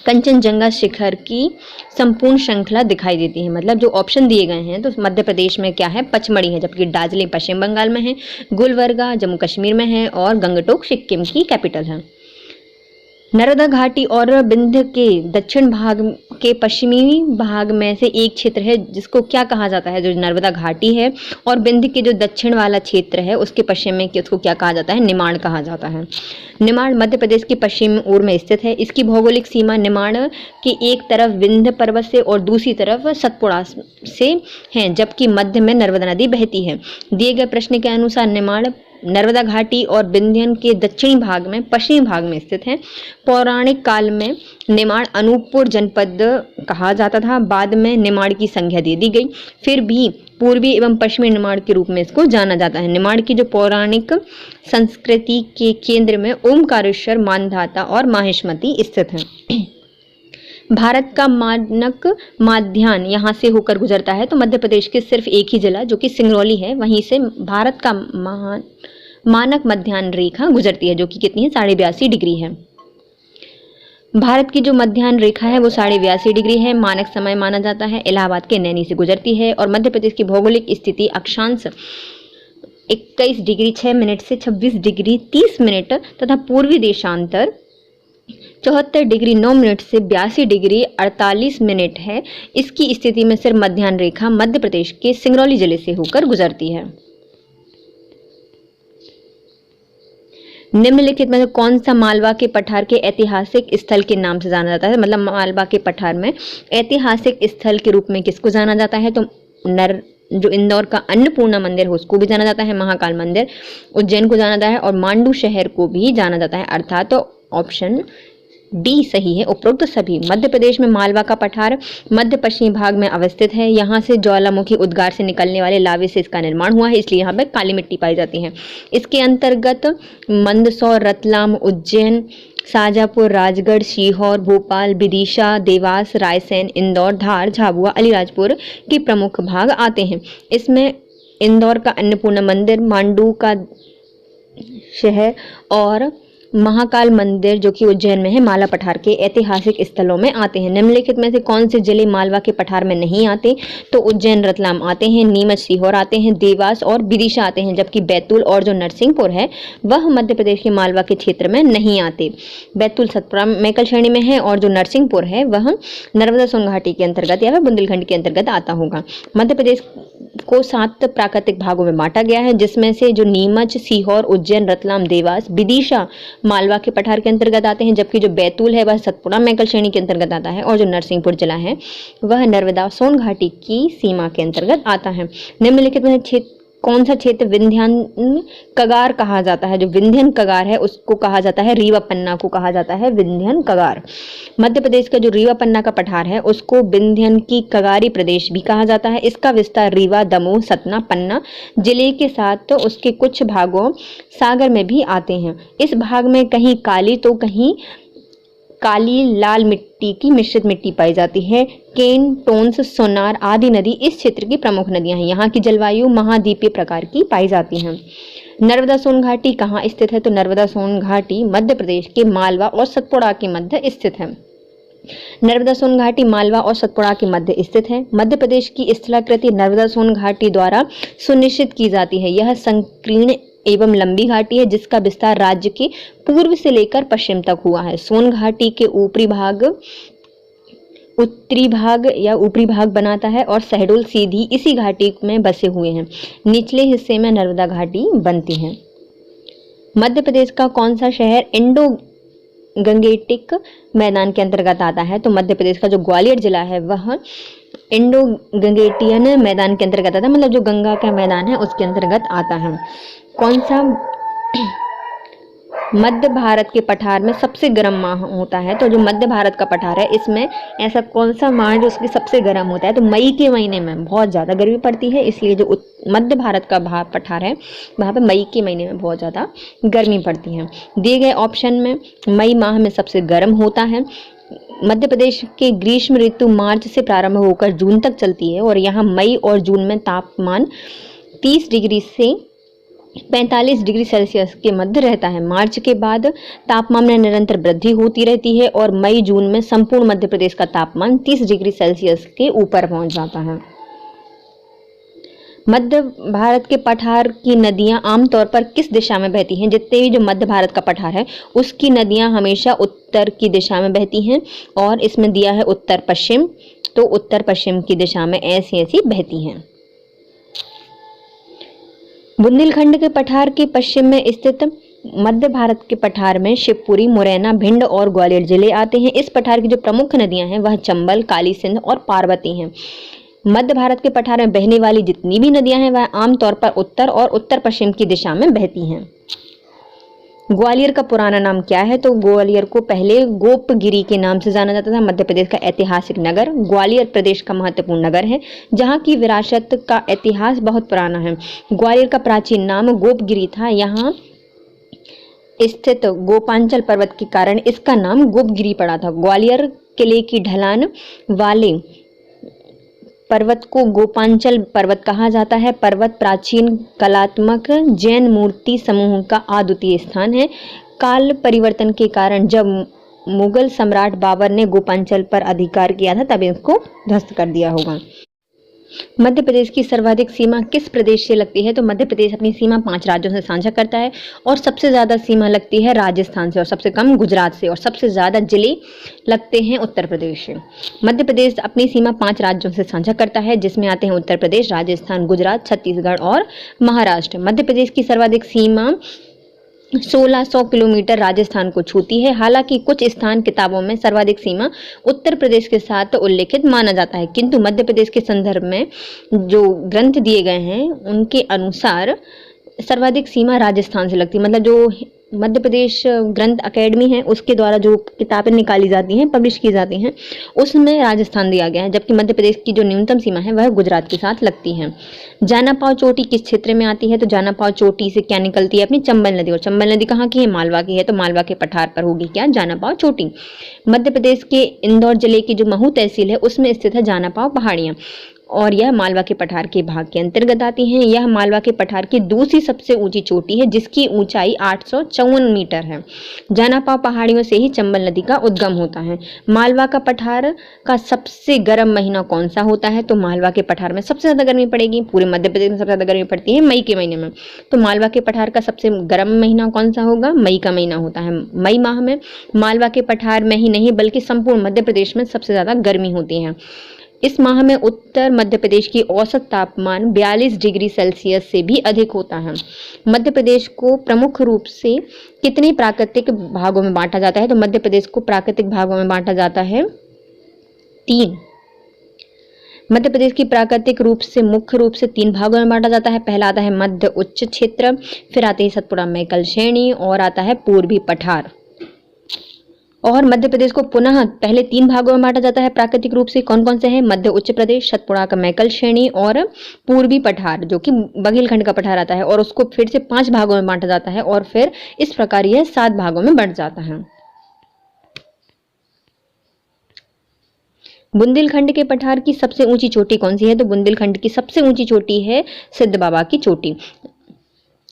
कंचनजंगा शिखर की संपूर्ण श्रृंखला दिखाई देती है। मतलब जो ऑप्शन दिए गए हैं तो मध्य प्रदेश में क्या है? पचमढ़ी है, जबकि दार्जिलिंग पश्चिम बंगाल में है, गुलबर्गा जम्मू कश्मीर में है और गंगटोक सिक्किम की कैपिटल है। नर्मदा घाटी और विंध्य के दक्षिण भाग के पश्चिमी भाग में से एक क्षेत्र है जिसको क्या कहा जाता है? जो नर्मदा घाटी है और विंध्य के जो दक्षिण वाला क्षेत्र है उसके पश्चिम में उसको क्या कहा जाता है? निमाड़ कहा जाता है। निमाड़ मध्य प्रदेश की पश्चिमी ओर में स्थित है। इसकी भौगोलिक सीमा निमाड़ की एक तरफ विंध्य पर्वत से और दूसरी तरफ सतपुड़ा से है, जबकि मध्य में नर्मदा नदी बहती है। दिए गए प्रश्न के अनुसार निमाड़ नर्मदा घाटी और विंध्य के दक्षिणी भाग में पश्चिमी भाग में स्थित है। पौराणिक काल में निमाड़ अनूपपुर जनपद कहा जाता था, बाद में निमाड़ की संज्ञा दे दी गई। फिर भी पूर्वी एवं पश्चिमी निमाड़ के रूप में इसको जाना जाता है। निमाड़ की जो पौराणिक संस्कृति के केंद्र में ओमकारेश्वर, मानधाता और माहिष्मती स्थित है। भारत का मानक माध्याह्न यहाँ से होकर गुजरता है। तो मध्य प्रदेश के सिर्फ एक ही जिला जो कि सिंगरौली है, वहीं से भारत का मानक मध्याह्न रेखा गुजरती है, जो कि कितनी है? 82.5 डिग्री है। भारत की जो मध्याह्न रेखा है वो 82.5 डिग्री है। मानक समय माना जाता है इलाहाबाद के नैनी से गुजरती है और मध्य प्रदेश की भौगोलिक स्थिति अक्षांश 21 डिग्री 6 मिनट से 26 डिग्री 30 मिनट तथा पूर्वी देशांतर 74 डिग्री 9 मिनट से 82 डिग्री 48 मिनट है। इसकी स्थिति में सिर्फ मध्याह्न रेखा मध्य प्रदेश के सिंगरौली जिले से होकर गुजरती है। निम्नलिखित में कौन सा मालवा के पठार के ऐतिहासिक स्थल के नाम से जाना जाता है? मतलब मालवा के पठार में ऐतिहासिक स्थल के रूप में किसको जाना जाता है? तो जो इंदौर का अन्नपूर्णा मंदिर है उसको भी जाना जाता है, महाकाल मंदिर उज्जैन को जाना जाता है और मांडू शहर को भी जाना जाता है। अर्थात तो ऑप्शन डी सही है, उपरोक्त सभी। मध्य प्रदेश में मालवा का पठार मध्य पश्चिमी भाग में अवस्थित है। यहाँ से ज्वालामुखी उद्गार से निकलने वाले लावे से इसका निर्माण हुआ है, इसलिए यहाँ पे काली मिट्टी पाई जाती है। इसके अंतर्गत मंदसौर, रतलाम, उज्जैन, शाजापुर, राजगढ़, सीहोर, भोपाल, विदिशा, देवास, रायसेन, इंदौर, धार, झाबुआ, अलीराजपुर के प्रमुख भाग आते हैं। इसमें इंदौर का अन्नपूर्णा मंदिर, मांडू का शहर और महाकाल मंदिर जो कि उज्जैन में है माला पठार के ऐतिहासिक स्थलों में आते हैं। निम्नलिखित में से कौन से जिले मालवा के पठार में नहीं आते? तो उज्जैन, रतलाम आते हैं, नीमच, सीहोर आते हैं, देवास और विदिशा आते हैं, जबकि बैतूल और जो नरसिंहपुर है वह मध्य प्रदेश के मालवा के क्षेत्र में नहीं आते। बैतूल सतपुड़ा मैकल श्रेणी में है और जो नरसिंहपुर है वह नर्मदा सोन घाटी के अंतर्गत या बुंदेलखंड के अंतर्गत आता होगा। मध्य प्रदेश को 7 प्राकृतिक भागों में बांटा गया है, जिसमें से जो नीमच, सीहोर, उज्जैन, रतलाम, देवास, विदिशा मालवा के पठार के अंतर्गत आते हैं, जबकि जो बैतूल है वह सतपुड़ा मैकल श्रेणी के अंतर्गत आता है और जो नरसिंहपुर जिला है वह नर्मदा सोन घाटी की सीमा के अंतर्गत आता है। निम्नलिखित में कौन सा क्षेत्र विंध्यान कगार कहा जाता है? जो विंध्यन कगार है उसको कहा जाता है, रीवा पन्ना को कहा जाता है विंध्यन कगार। मध्य प्रदेश का जो रीवा पन्ना का पठार है उसको विंध्यन की कगारी प्रदेश भी कहा जाता है। इसका विस्तार रीवा, दमोह, सतना, पन्ना जिले के साथ तो उसके कुछ भागों सागर में भी आते हैं। इस भाग में कहीं काली तो कहीं काली लाल मिट्टी की मिश्रित मिट्टी पाई जाती है। केन, टोन्स, सोनार आदि नदी इस क्षेत्र की प्रमुख नदियां हैं। यहाँ की जलवायु महाद्वीपीय प्रकार की पाई जाती है। नर्मदा सोन घाटी कहाँ स्थित है? तो नर्मदा सोन घाटी मध्य प्रदेश के मालवा और सतपुड़ा के मध्य स्थित है। नर्मदा सोन घाटी मालवा और सतपुड़ा के मध्य स्थित है। मध्य प्रदेश की स्थलाकृति नर्मदा सोन घाटी द्वारा सुनिश्चित की जाती है। यह संकीर्ण एवं लंबी घाटी है जिसका विस्तार राज्य के पूर्व से लेकर पश्चिम तक हुआ है। सोन घाटी के उत्तरी भाग बनाता है और शहडोल सीधी इसी घाटी में बसे हुए हैं। निचले हिस्से में नर्मदा घाटी बनती है। मध्य प्रदेश का कौन सा शहर इंडो गंगेटिक मैदान के अंतर्गत आता है? तो मध्य प्रदेश का जो ग्वालियर जिला है वह इंडो गंगेटियन मैदान के अंतर्गत आता है, मतलब जो गंगा का मैदान है उसके अंतर्गत आता है। कौन सा मध्य भारत के पठार में सबसे गर्म माह होता है? तो जो मध्य भारत का पठार है इसमें ऐसा कौन सा माह है जो उसकी सबसे गर्म होता है? तो मई के महीने में बहुत ज़्यादा गर्मी पड़ती है, इसलिए जो मध्य भारत का पठार है वहाँ पे मई के महीने में बहुत ज़्यादा गर्मी पड़ती है। दिए गए ऑप्शन में मई माह में सबसे गर्म होता है। मध्य प्रदेश के ग्रीष्म ऋतु मार्च से प्रारंभ होकर जून तक चलती है और यहाँ मई और जून में तापमान 30 डिग्री से 45 डिग्री सेल्सियस के मध्य रहता है। मार्च के बाद तापमान में निरंतर वृद्धि होती रहती है और मई जून में संपूर्ण मध्य प्रदेश का तापमान 30 डिग्री सेल्सियस के ऊपर पहुंच जाता है। मध्य भारत के पठार की नदियां आमतौर पर किस दिशा में बहती हैं? जितने भी जो मध्य भारत का पठार है उसकी नदियां हमेशा उत्तर की दिशा में बहती हैं और इसमें दिया है उत्तर पश्चिम, तो उत्तर पश्चिम की दिशा में ऐसी बहती हैं। बुंदेलखंड के पठार के पश्चिम में स्थित मध्य भारत के पठार में शिवपुरी, मुरैना, भिंड और ग्वालियर जिले आते हैं। इस पठार की जो प्रमुख नदियां हैं वह चंबल, काली सिंध और पार्वती हैं। मध्य भारत के पठार में बहने वाली जितनी भी नदियां हैं वह आमतौर पर उत्तर और उत्तर पश्चिम की दिशा में बहती हैं। ग्वालियर का पुराना नाम क्या है? तो ग्वालियर को पहले गोपगिरी के नाम से जाना जाता था। मध्य प्रदेश का ऐतिहासिक नगर ग्वालियर प्रदेश का महत्वपूर्ण नगर है जहाँ की विरासत का इतिहास बहुत पुराना है। ग्वालियर का प्राचीन नाम गोपगिरी था। यहाँ स्थित गोपांचल पर्वत के कारण इसका नाम गोपगिरी पड़ा था। ग्वालियर किले की ढलान वाले पर्वत को गोपांचल पर्वत कहा जाता है। पर्वत प्राचीन कलात्मक जैन मूर्ति समूह का अद्वितीय स्थान है। काल परिवर्तन के कारण जब मुगल सम्राट बाबर ने गोपांचल पर अधिकार किया था तब इसको ध्वस्त कर दिया होगा। मध्य प्रदेश की सर्वाधिक सीमा किस प्रदेश से लगती है? तो मध्य प्रदेश अपनी सीमा 5 राज्यों से साझा करता है और सबसे ज़्यादा सीमा लगती है राजस्थान से और सबसे कम गुजरात से और सबसे ज़्यादा जिले लगते हैं उत्तर प्रदेश से। मध्य प्रदेश अपनी सीमा 5 राज्यों से साझा करता है जिसमें आते हैं उत्तर प्रदेश, राजस्थान, गुजरात, छत्तीसगढ़ और महाराष्ट्र। मध्य प्रदेश की सर्वाधिक सीमा 1600 किलोमीटर राजस्थान को छूती है। हालांकि कुछ स्थान किताबों में सर्वाधिक सीमा उत्तर प्रदेश के साथ उल्लेखित माना जाता है, किंतु मध्य प्रदेश के संदर्भ में जो ग्रंथ दिए गए हैं उनके अनुसार सर्वाधिक सीमा राजस्थान से लगती है। मतलब जो मध्य प्रदेश ग्रंथ अकेडमी है उसके द्वारा जो किताबें निकाली जाती हैं, पब्लिश की जाती हैं, उसमें राजस्थान दिया गया है, जबकि मध्य प्रदेश की जो न्यूनतम सीमा है वह गुजरात के साथ लगती है। जानापाव चोटी किस क्षेत्र में आती है? तो जानापाव चोटी से क्या निकलती है? अपनी चंबल नदी। और चंबल नदी कहाँ की है? मालवा की है, तो मालवा के पठार पर होगी क्या? जानापाव चोटी। मध्य प्रदेश के इंदौर जिले की जो महू तहसील है उसमें स्थित है जानापाव पहाड़ियाँ और यह मालवा के पठार के भाग के अंतर्गत आती हैं। यह मालवा के पठार की दूसरी सबसे ऊंची चोटी है जिसकी ऊंचाई 854 मीटर है। जानापाव पहाड़ियों से ही चंबल नदी का उद्गम होता है। मालवा का पठार का सबसे गर्म महीना कौन सा होता है? तो मालवा के पठार में सबसे ज्यादा गर्मी पड़ेगी। पूरे मध्य प्रदेश में सबसे ज्यादा गर्मी पड़ती है मई के महीने में, तो मालवा के पठार का सबसे गर्म महीना कौन सा होगा? मई का महीना होता है। मई माह में मालवा के पठार में ही नहीं बल्कि संपूर्ण मध्य प्रदेश में सबसे ज्यादा गर्मी होती है। इस माह में उत्तर मध्य प्रदेश की औसत तापमान 42 डिग्री सेल्सियस से भी अधिक होता है। मध्य प्रदेश को प्रमुख रूप से कितने प्राकृतिक भागों में बांटा जाता है? तो मध्य प्रदेश को प्राकृतिक भागों में बांटा जाता है 3। मध्य प्रदेश की प्राकृतिक रूप से मुख्य रूप से 3 भागों में बांटा जाता है। पहला आता है मध्य उच्च क्षेत्र, फिर आते हैं सतपुड़ा मैकल श्रेणी और आता है पूर्वी पठार। और मध्य प्रदेश को पुनः पहले 3 भागों में बांटा जाता है प्राकृतिक रूप से। कौन कौन से हैं? मध्य उच्च प्रदेश, सतपुड़ा का मैकल श्रेणी और पूर्वी पठार जो कि बघेलखंड का पठार आता है, और उसको फिर से 5 भागों में बांटा जाता है और फिर इस प्रकार यह 7 भागों में बढ़ जाता है। बुंदेलखंड के पठार की सबसे ऊंची चोटी कौन सी है? तो बुंदेलखंड की सबसे ऊंची चोटी है सिद्ध बाबा की चोटी।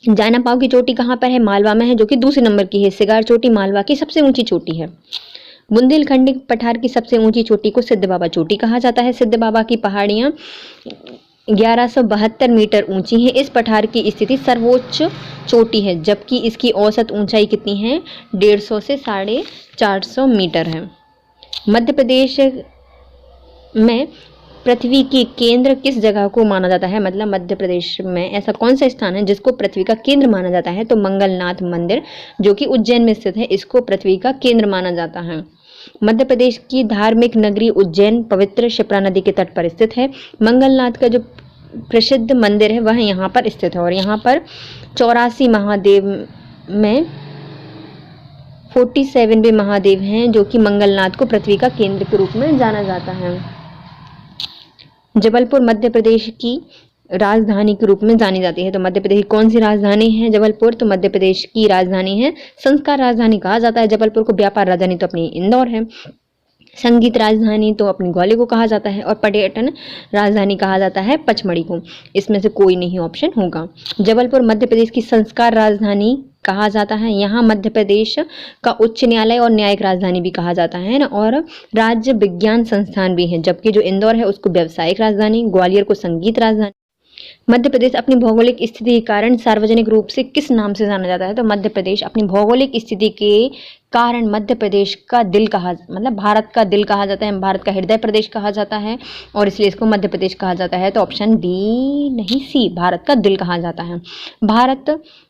जाना पाव की चोटी कहाँ पर है? मालवा में है, जो कि दूसरे नंबर की है। सिगार चोटी मालवा की सबसे ऊंची चोटी है। बुंदेलखंड पठार की सबसे ऊंची चोटी को सिद्ध बाबा चोटी कहा जाता है। सिद्ध बाबा की पहाड़ियां 1172 मीटर ऊंची हैं। इस पठार की स्थिति सर्वोच्च चोटी है, जबकि इसकी औसत ऊंचाई कितनी है? 150 से 450 मीटर है। मध्य प्रदेश में पृथ्वी की केंद्र किस जगह को माना जाता है? मतलब मध्य प्रदेश में ऐसा कौन सा स्थान है जिसको पृथ्वी का केंद्र माना जाता है? तो मंगलनाथ मंदिर, जो कि उज्जैन में स्थित है, इसको पृथ्वी का केंद्र माना जाता है। मध्य प्रदेश की धार्मिक नगरी उज्जैन पवित्र शिप्रा नदी के तट पर स्थित है। मंगलनाथ का जो प्रसिद्ध मंदिर है वह यहाँ पर स्थित है, और यहाँ पर 84 महादेव में 47वें महादेव हैं, जो कि मंगलनाथ को पृथ्वी का केंद्र के रूप में जाना जाता है। जबलपुर मध्य प्रदेश की राजधानी के रूप में जानी जाती है। तो मध्य प्रदेश की कौन सी राजधानी है जबलपुर? तो मध्य प्रदेश की राजधानी है, संस्कार राजधानी कहा जाता है जबलपुर को। व्यापार राजधानी तो अपनी इंदौर है। संगीत राजधानी तो अपनी ग्वालियर को कहा जाता है, और पर्यटन राजधानी कहा जाता है पचमढ़ी को। इसमें से कोई नहीं ऑप्शन होगा। जबलपुर मध्य प्रदेश की संस्कार राजधानी कहा जाता है। यहाँ मध्य प्रदेश का उच्च न्यायालय और न्यायिक राजधानी भी कहा जाता है ना, और राज्य विज्ञान संस्थान भी है। जबकि जो इंदौर है उसको व्यावसायिक राजधानी, ग्वालियर को संगीत राजधानी। मध्य प्रदेश अपनी भौगोलिक स्थिति के कारण सार्वजनिक रूप से किस नाम से जाना जाता है? तो मध्य प्रदेश अपनी भौगोलिक स्थिति के कारण मध्य प्रदेश का दिल कहा, मतलब भारत का दिल कहा जाता है, भारत का हृदय प्रदेश कहा जाता है, और इसलिए इसको मध्य प्रदेश कहा जाता है। तो ऑप्शन बी नहीं, सी, भारत का दिल कहा जाता है। भारत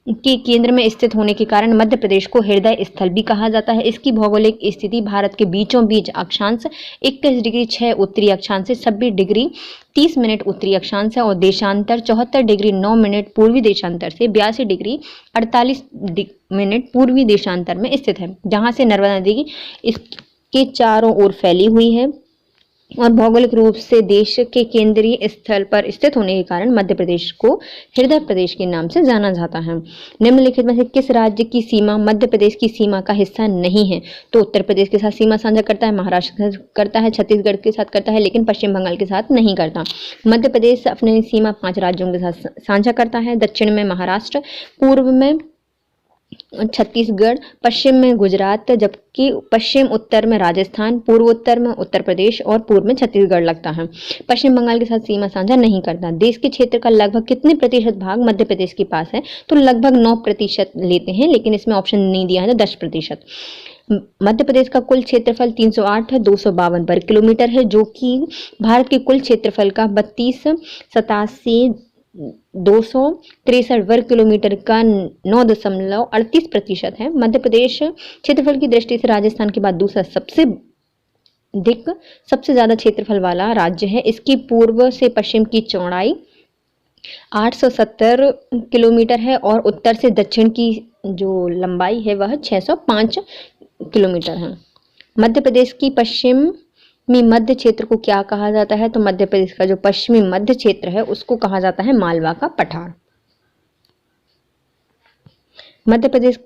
के केंद्र में स्थित होने के कारण मध्य प्रदेश को हृदय स्थल भी कहा जाता है। इसकी भौगोलिक स्थिति भारत के बीचों बीच अक्षांश 21 डिग्री 6 उत्तरी अक्षांश से 26 डिग्री 30 मिनट उत्तरी अक्षांश है, और देशांतर 74 डिग्री 9 मिनट पूर्वी देशांतर से 82 डिग्री 48 मिनट पूर्वी देशांतर में स्थित है, जहां से नर्मदा नदी इसके चारों ओर फैली हुई है, और भौगोलिक रूप से देश के केंद्रीय स्थल पर स्थित होने के कारण मध्य प्रदेश को हृदय प्रदेश के नाम से जाना जाता है। निम्नलिखित में से किस राज्य की सीमा मध्य प्रदेश की सीमा का हिस्सा नहीं है? तो उत्तर प्रदेश के साथ सीमा साझा करता है, महाराष्ट्र के साथ करता है, छत्तीसगढ़ के साथ करता है, लेकिन पश्चिम बंगाल के साथ नहीं करता। मध्य प्रदेश अपनी सीमा 5 राज्यों के साथ साझा करता है। दक्षिण में महाराष्ट्र, पूर्व में छत्तीसगढ़, पश्चिम में गुजरात, जबकि पश्चिम उत्तर में राजस्थान, पूर्व उत्तर में उत्तर प्रदेश, और पूर्व में छत्तीसगढ़ लगता है। पश्चिम बंगाल के साथ सीमा साझा नहीं करता। देश के क्षेत्र का लगभग कितने प्रतिशत भाग मध्य प्रदेश के पास है? तो लगभग 9% लेते हैं, लेकिन इसमें ऑप्शन नहीं दिया है, तो 10%। मध्य प्रदेश का कुल क्षेत्रफल 308,252 वर्ग किलोमीटर है, जो कि भारत के कुल क्षेत्रफल का 32,87,263 वर्ग किलोमीटर का 9.38% है। मध्य प्रदेश क्षेत्रफल की दृष्टि से राजस्थान के बाद दूसरा सबसे ज्यादा क्षेत्रफल वाला राज्य है। इसकी पूर्व से पश्चिम की चौड़ाई 870 किलोमीटर है, और उत्तर से दक्षिण की जो लंबाई है वह 605 किलोमीटर है। मध्य प्रदेश की पश्चिमी मध्य क्षेत्र को क्या कहा जाता है? तो मध्य प्रदेश का जो पश्चिमी मध्य क्षेत्र है उसको कहा जाता है मालवा का पठार। मध्य प्रदेश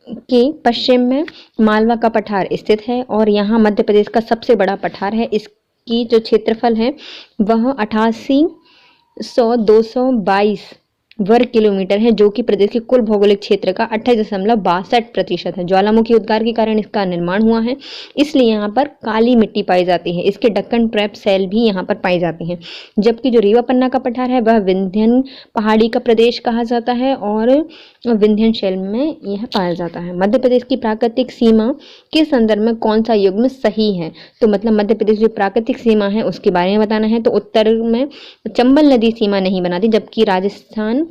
के पश्चिम में मालवा का पठार स्थित है, और यहाँ मध्य प्रदेश का सबसे बड़ा पठार है। इसकी जो क्षेत्रफल है वह 88,222 वर्ग किलोमीटर है, जो कि प्रदेश के कुल भौगोलिक क्षेत्र का 28.62% है। ज्वालामुखी उद्गार के कारण इसका निर्माण हुआ है, इसलिए यहाँ पर काली मिट्टी पाई जाती है। इसके ढक्कन ट्रैप सेल भी यहाँ पर पाए जाते हैं। जबकि जो रीवा पन्ना का पठार है वह विंध्यन पहाड़ी का प्रदेश कहा जाता है, और विंध्यन शैल में यह पाया जाता है। मध्य प्रदेश की प्राकृतिक सीमा के संदर्भ में कौन सा युग्म सही है? तो मतलब मध्य प्रदेश की प्राकृतिक सीमा है उसके बारे में बताना है। तो उत्तर में चंबल नदी सीमा नहीं बनाती, जबकि राजस्थान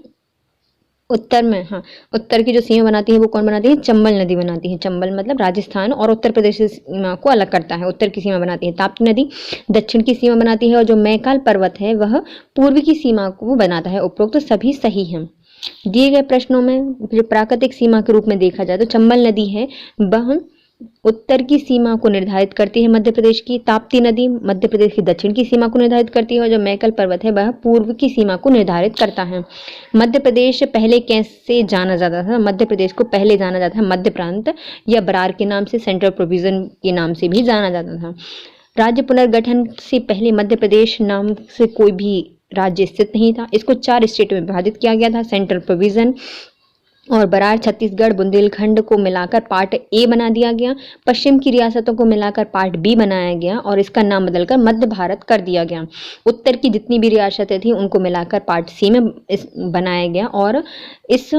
उत्तर में, उत्तर की जो सीमा बनाती है वो कौन बनाती है? चंबल नदी बनाती है। चंबल मतलब राजस्थान और उत्तर प्रदेश की सीमा को अलग करता है। उत्तर की सीमा बनाती है ताप्ती नदी, दक्षिण की सीमा बनाती है, और जो मैकाल पर्वत है वह पूर्व की सीमा को बनाता है। उपरोक्त तो सभी सही हैं। दिए गए प्रश्नों में जो प्राकृतिक सीमा के रूप में देखा जाए तो चंबल नदी है वह उत्तर की सीमा को निर्धारित करती है मध्य प्रदेश की। ताप्ती नदी मध्य प्रदेश की दक्षिण की सीमा को निर्धारित करती है, और जो मैकल पर्वत है वह पूर्व की सीमा को निर्धारित करता है। मध्य प्रदेश पहले कैसे जाना जाता था? मध्य प्रदेश को पहले जाना जाता है मध्य प्रांत या बरार के नाम से, सेंट्रल प्रोविजन के नाम से भी जाना जाता था। राज्य पुनर्गठन से पहले मध्य प्रदेश नाम से कोई भी राज्य स्थित नहीं था। इसको 4 स्टेट में विभाजित किया गया था। सेंट्रल प्रोविजन और बरार, छत्तीसगढ़, बुंदेलखंड को मिलाकर पार्ट ए बना दिया गया। पश्चिम की रियासतों को मिलाकर पार्ट बी बनाया गया और इसका नाम बदलकर मध्य भारत कर दिया गया। उत्तर की जितनी भी रियासतें थी उनको मिलाकर पार्ट सी में बनाया गया और इस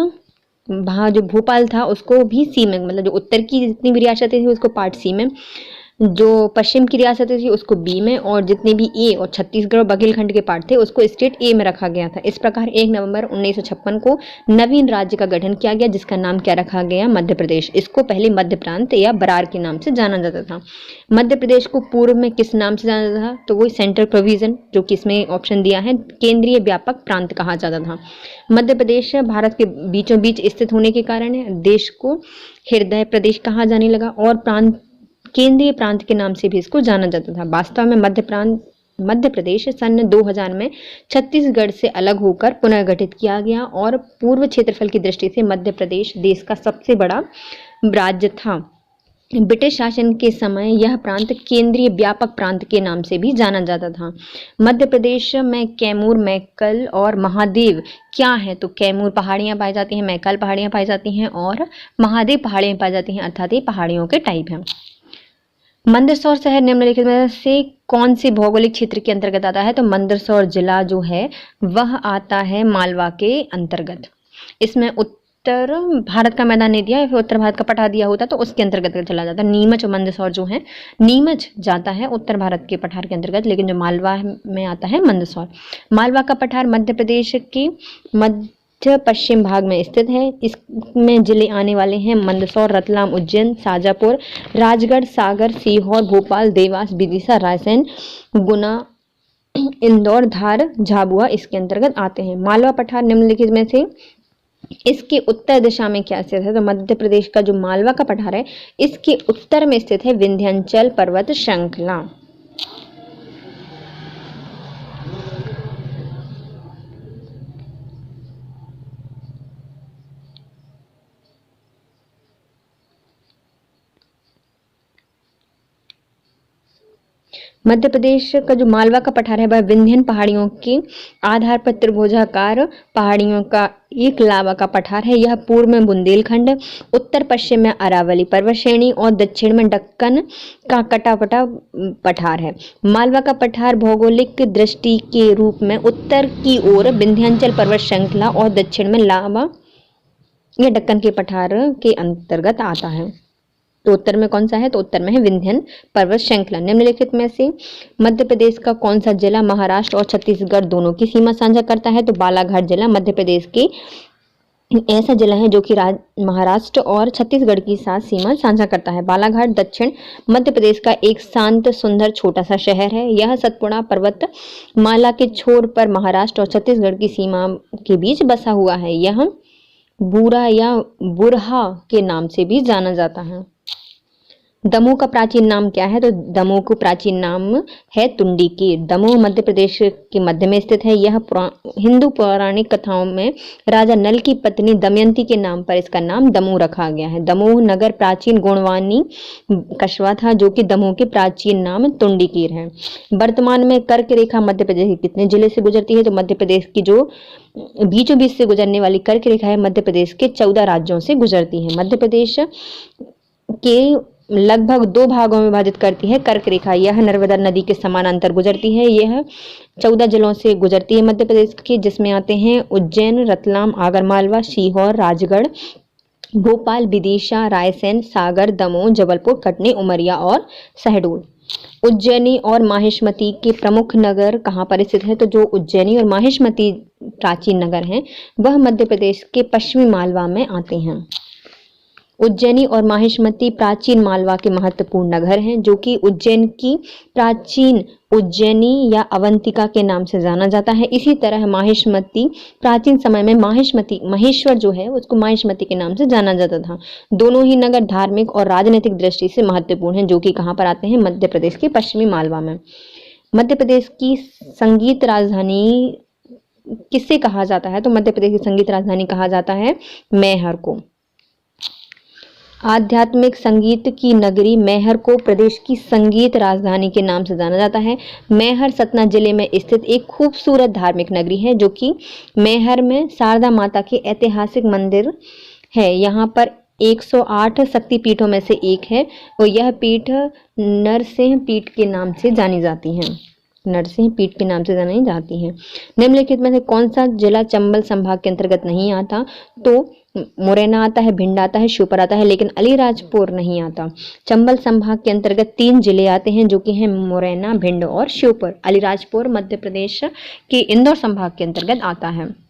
वहाँ जो भोपाल था उसको भी सी में, मतलब जो उत्तर की जितनी भी रियासतें थी उसको पार्ट सी में, जो पश्चिम की रियासतें थी उसको बी में, और जितने भी ए और छत्तीसगढ़ और बघेलखंड के पार्ट थे उसको स्टेट ए में रखा गया था। इस प्रकार 1 नवंबर 1956 को नवीन राज्य का गठन किया गया जिसका नाम क्या रखा गया? मध्य प्रदेश। इसको पहले मध्य प्रांत या बरार के नाम से जाना जाता था। मध्य प्रदेश को पूर्व में किस नाम से जाना जाता था? तो वही सेंट्रल प्रोविजन, जो कि इसमें ऑप्शन दिया है, केंद्रीय व्यापक प्रांत कहा जाता था। मध्य प्रदेश भारत के बीचों बीच स्थित होने के कारण देश को हृदय प्रदेश कहा जाने लगा और प्रांत केंद्रीय प्रांत के नाम से भी इसको जाना जाता था। वास्तव में मध्य प्रदेश सन 2000 में छत्तीसगढ़ से अलग होकर पुनर्गठित किया गया और पूर्व क्षेत्रफल की दृष्टि से मध्य प्रदेश देश का सबसे बड़ा राज्य था। ब्रिटिश शासन के समय यह प्रांत केंद्रीय व्यापक प्रांत के नाम से भी जाना जाता था। मध्य प्रदेश में कैमूर, मैकल और महादेव क्या है? तो कैमूर पहाड़ियां पाई जाती हैं, मैकल पहाड़ियां पाई जाती हैं और महादेव पहाड़ियां पाई जाती हैं, अर्थात ये पहाड़ियों के टाइप हैं। मंदसौर शहर निम्नलिखित में से कौन से भौगोलिक क्षेत्र के अंतर्गत आता है? तो मंदसौर जिला जो है वह आता है मालवा के अंतर्गत। इसमें उत्तर भारत का मैदान नहीं दिया है, फिर उत्तर भारत का पठार दिया होता तो उसके अंतर्गत चला जाता। नीमच और मंदसौर जो है, नीमच जाता है उत्तर भारत के पठार के अंतर्गत, लेकिन जो मालवा में आता है मंदसौर। मालवा का पठार मध्य प्रदेश के मध्य पश्चिम भाग में स्थित है। इसमें जिले आने वाले हैं मंदसौर, रतलाम, उज्जैन, शाजापुर, राजगढ़, सागर, सीहोर, भोपाल, देवास, विदिशा, रायसेन, गुना, इंदौर, धार, झाबुआ इसके अंतर्गत आते हैं। मालवा पठार निम्नलिखित में से इसके उत्तर दिशा में क्या स्थित है? तो मध्य प्रदेश का जो मालवा का पठार है इसके उत्तर में स्थित है विंध्याचल पर्वत श्रृंखला। मध्य प्रदेश का जो मालवा का पठार है वह विंध्यन पहाड़ियों के आधार पर त्रिभुजाकार पहाड़ियों का एक लावा का पठार है। यह पूर्व में बुंदेलखंड, उत्तर पश्चिम में अरावली पर्वत श्रेणी और दक्षिण में दक्कन का कटापटा पठार है। मालवा का पठार भौगोलिक दृष्टि के रूप में उत्तर की ओर विंध्याचल पर्वत श्रृंखला और दक्षिण में लावा या दक्कन के पठार के अंतर्गत आता है। तो उत्तर में कौन सा है? तो उत्तर में है विंध्यन पर्वत श्रृंखला। निम्नलिखित में से मध्य प्रदेश का कौन सा जिला महाराष्ट्र और छत्तीसगढ़ दोनों की सीमा साझा करता है? तो बालाघाट जिला मध्य प्रदेश के ऐसा जिला है जो कि महाराष्ट्र और छत्तीसगढ़ की साथ सीमा साझा करता है। बालाघाट दक्षिण मध्य प्रदेश का एक शांत सुंदर छोटा सा शहर है। यह सतपुड़ा पर्वत माला के छोर पर महाराष्ट्र और छत्तीसगढ़ की सीमा के बीच बसा हुआ है। यह बूरा या बुरहा के नाम से भी जाना जाता है। दमोह का प्राचीन नाम क्या है? तो दमोह का प्राचीन नाम है टुंडीकीर। दमोह मध्य प्रदेश के मध्य में स्थित है। यह हिंदू पौराणिक कथाओं में राजा नल की पत्नी दमयंती के नाम पर इसका नाम दमोह रखा गया है। दमोह नगर प्राचीन गोंडवानी कस्बा था जो कि दमोह के प्राचीन नाम टुंडीकीर है। वर्तमान में कर्क रेखा मध्य प्रदेश के कितने जिले से गुजरती है? तो मध्य प्रदेश की जो बीचों बीच से गुजरने वाली कर्क रेखा है मध्य प्रदेश के 14 राज्यों से गुजरती है। मध्य प्रदेश के लगभग 2 भागों में विभाजित करती है कर्क रेखा। यह नर्मदा नदी के समानांतर गुजरती है। यह 14 जिलों से गुजरती है मध्य प्रदेश के, जिसमें आते हैं उज्जैन, रतलाम, आगरमालवा, सीहोर, राजगढ़, भोपाल, विदिशा, रायसेन, सागर, दमोह, जबलपुर, कटनी, उमरिया और शहडोल। उज्जैनी और माहिष्मती के प्रमुख नगर कहाँ पर स्थित है? तो जो उज्जैनी और माहिष्मती प्राचीन नगर हैं वह मध्य प्रदेश के पश्चिमी मालवा में आते हैं। उज्जैनी और माहिष्मती प्राचीन मालवा के महत्वपूर्ण नगर हैं जो कि उज्जैन की प्राचीन उज्जैनी या अवंतिका के नाम से जाना जाता है। इसी तरह माहिष्मती प्राचीन समय में महेश्वर जो है उसको माहिष्मती के नाम से जाना जाता था। दोनों ही नगर धार्मिक और राजनीतिक दृष्टि से महत्वपूर्ण हैं जो कि कहाँ पर आते हैं? मध्य प्रदेश के पश्चिमी मालवा में। मध्य प्रदेश की संगीत राजधानी किससे कहा जाता है? तो मध्य प्रदेश की संगीत राजधानी कहा जाता है मैहर को। आध्यात्मिक संगीत की नगरी मैहर को प्रदेश की संगीत राजधानी के नाम से जाना जाता है। मैहर सतना जिले में स्थित एक खूबसूरत धार्मिक नगरी है जो कि मैहर में शारदा माता के ऐतिहासिक मंदिर है। यहाँ पर 108 शक्तिपीठों में से एक है और यह पीठ नरसिंह पीठ के नाम से जानी जाती है। नरसिंह पीठ के नाम से जानी जाती है। निम्नलिखित में से कौन सा जिला चंबल संभाग के अंतर्गत नहीं आता? तो मुरैना आता है, भिंड आता है, श्योपुर आता है, लेकिन अलीराजपुर नहीं आता। चंबल संभाग के अंतर्गत 3 जिले आते हैं जो कि हैं मुरैना, भिंड और श्योपुर। अलीराजपुर मध्य प्रदेश के इंदौर संभाग के अंतर्गत आता है।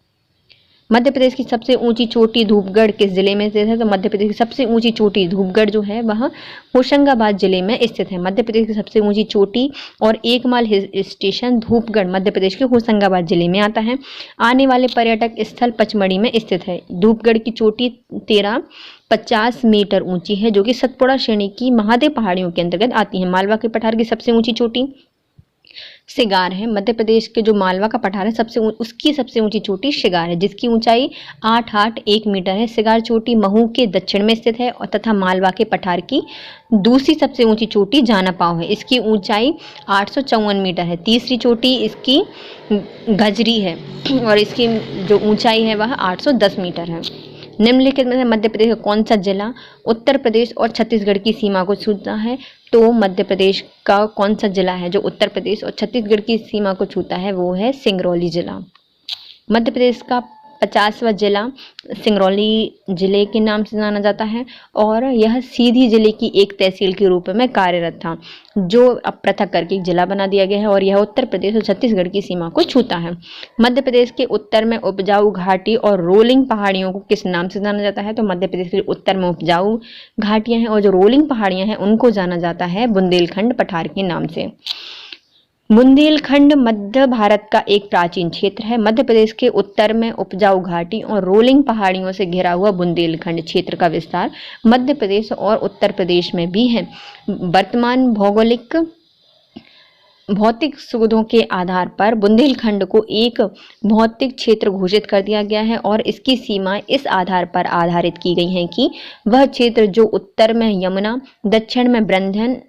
मध्य प्रदेश की सबसे ऊंची चोटी धूपगढ़ किस जिले में स्थित है? तो मध्य प्रदेश की सबसे ऊंची चोटी धूपगढ़ जो है वह होशंगाबाद जिले में स्थित है। मध्य प्रदेश की सबसे ऊंची चोटी और एकमाल हिल स्टेशन धूपगढ़ मध्य प्रदेश के होशंगाबाद जिले में आता है। आने वाले पर्यटक स्थल पचमढ़ी में स्थित है। धूपगढ़ की चोटी 1350 मीटर ऊंची है जो कि सतपुड़ा श्रेणी की महादेव पहाड़ियों के अंतर्गत आती है। मालवा के पठार की सबसे ऊंची चोटी शिगार है। मध्य प्रदेश के जो मालवा का पठार है उसकी सबसे ऊंची चोटी शिगार है जिसकी ऊंचाई 881 मीटर है। शिगार चोटी महू के दक्षिण में स्थित है और तथा मालवा के पठार की दूसरी सबसे ऊंची चोटी जानापाव है। इसकी ऊंचाई 854 मीटर है। तीसरी चोटी इसकी गजरी है और इसकी जो ऊंचाई है वह 810 मीटर है। निम्नलिखित में से मध्य प्रदेश का कौन सा जिला उत्तर प्रदेश और छत्तीसगढ़ की सीमा को छूता है? तो मध्य प्रदेश का कौन सा जिला है जो उत्तर प्रदेश और छत्तीसगढ़ की सीमा को छूता है? वो है सिंगरौली जिला। मध्य प्रदेश का 50वां जिला सिंगरौली जिले के नाम से जाना जाता है और यह सीधी जिले की एक तहसील के रूप में कार्यरत था जो अब पृथक करके एक जिला बना दिया गया है और यह उत्तर प्रदेश और छत्तीसगढ़ की सीमा को छूता है। मध्य प्रदेश के उत्तर में उपजाऊ घाटी और रोलिंग पहाड़ियों को किस नाम से जाना जाता है? तो मध्य प्रदेश के उत्तर में उपजाऊ घाटियां हैं और जो रोलिंग पहाड़ियां हैं उनको जाना जाता है बुंदेलखंड पठार के नाम से। बुंदेलखंड मध्य भारत का एक प्राचीन क्षेत्र है। मध्य प्रदेश के उत्तर में उपजाऊ घाटी और रोलिंग पहाड़ियों से घिरा हुआ बुंदेलखंड क्षेत्र का विस्तार मध्य प्रदेश और उत्तर प्रदेश में भी है। वर्तमान भौतिक सुविधाओं के आधार पर बुंदेलखंड को एक भौतिक क्षेत्र घोषित कर दिया गया है और इसकी सीमाएं इस आधार पर आधारित की गई हैं कि वह क्षेत्र जो उत्तर में यमुना, दक्षिण में ब्रह्मन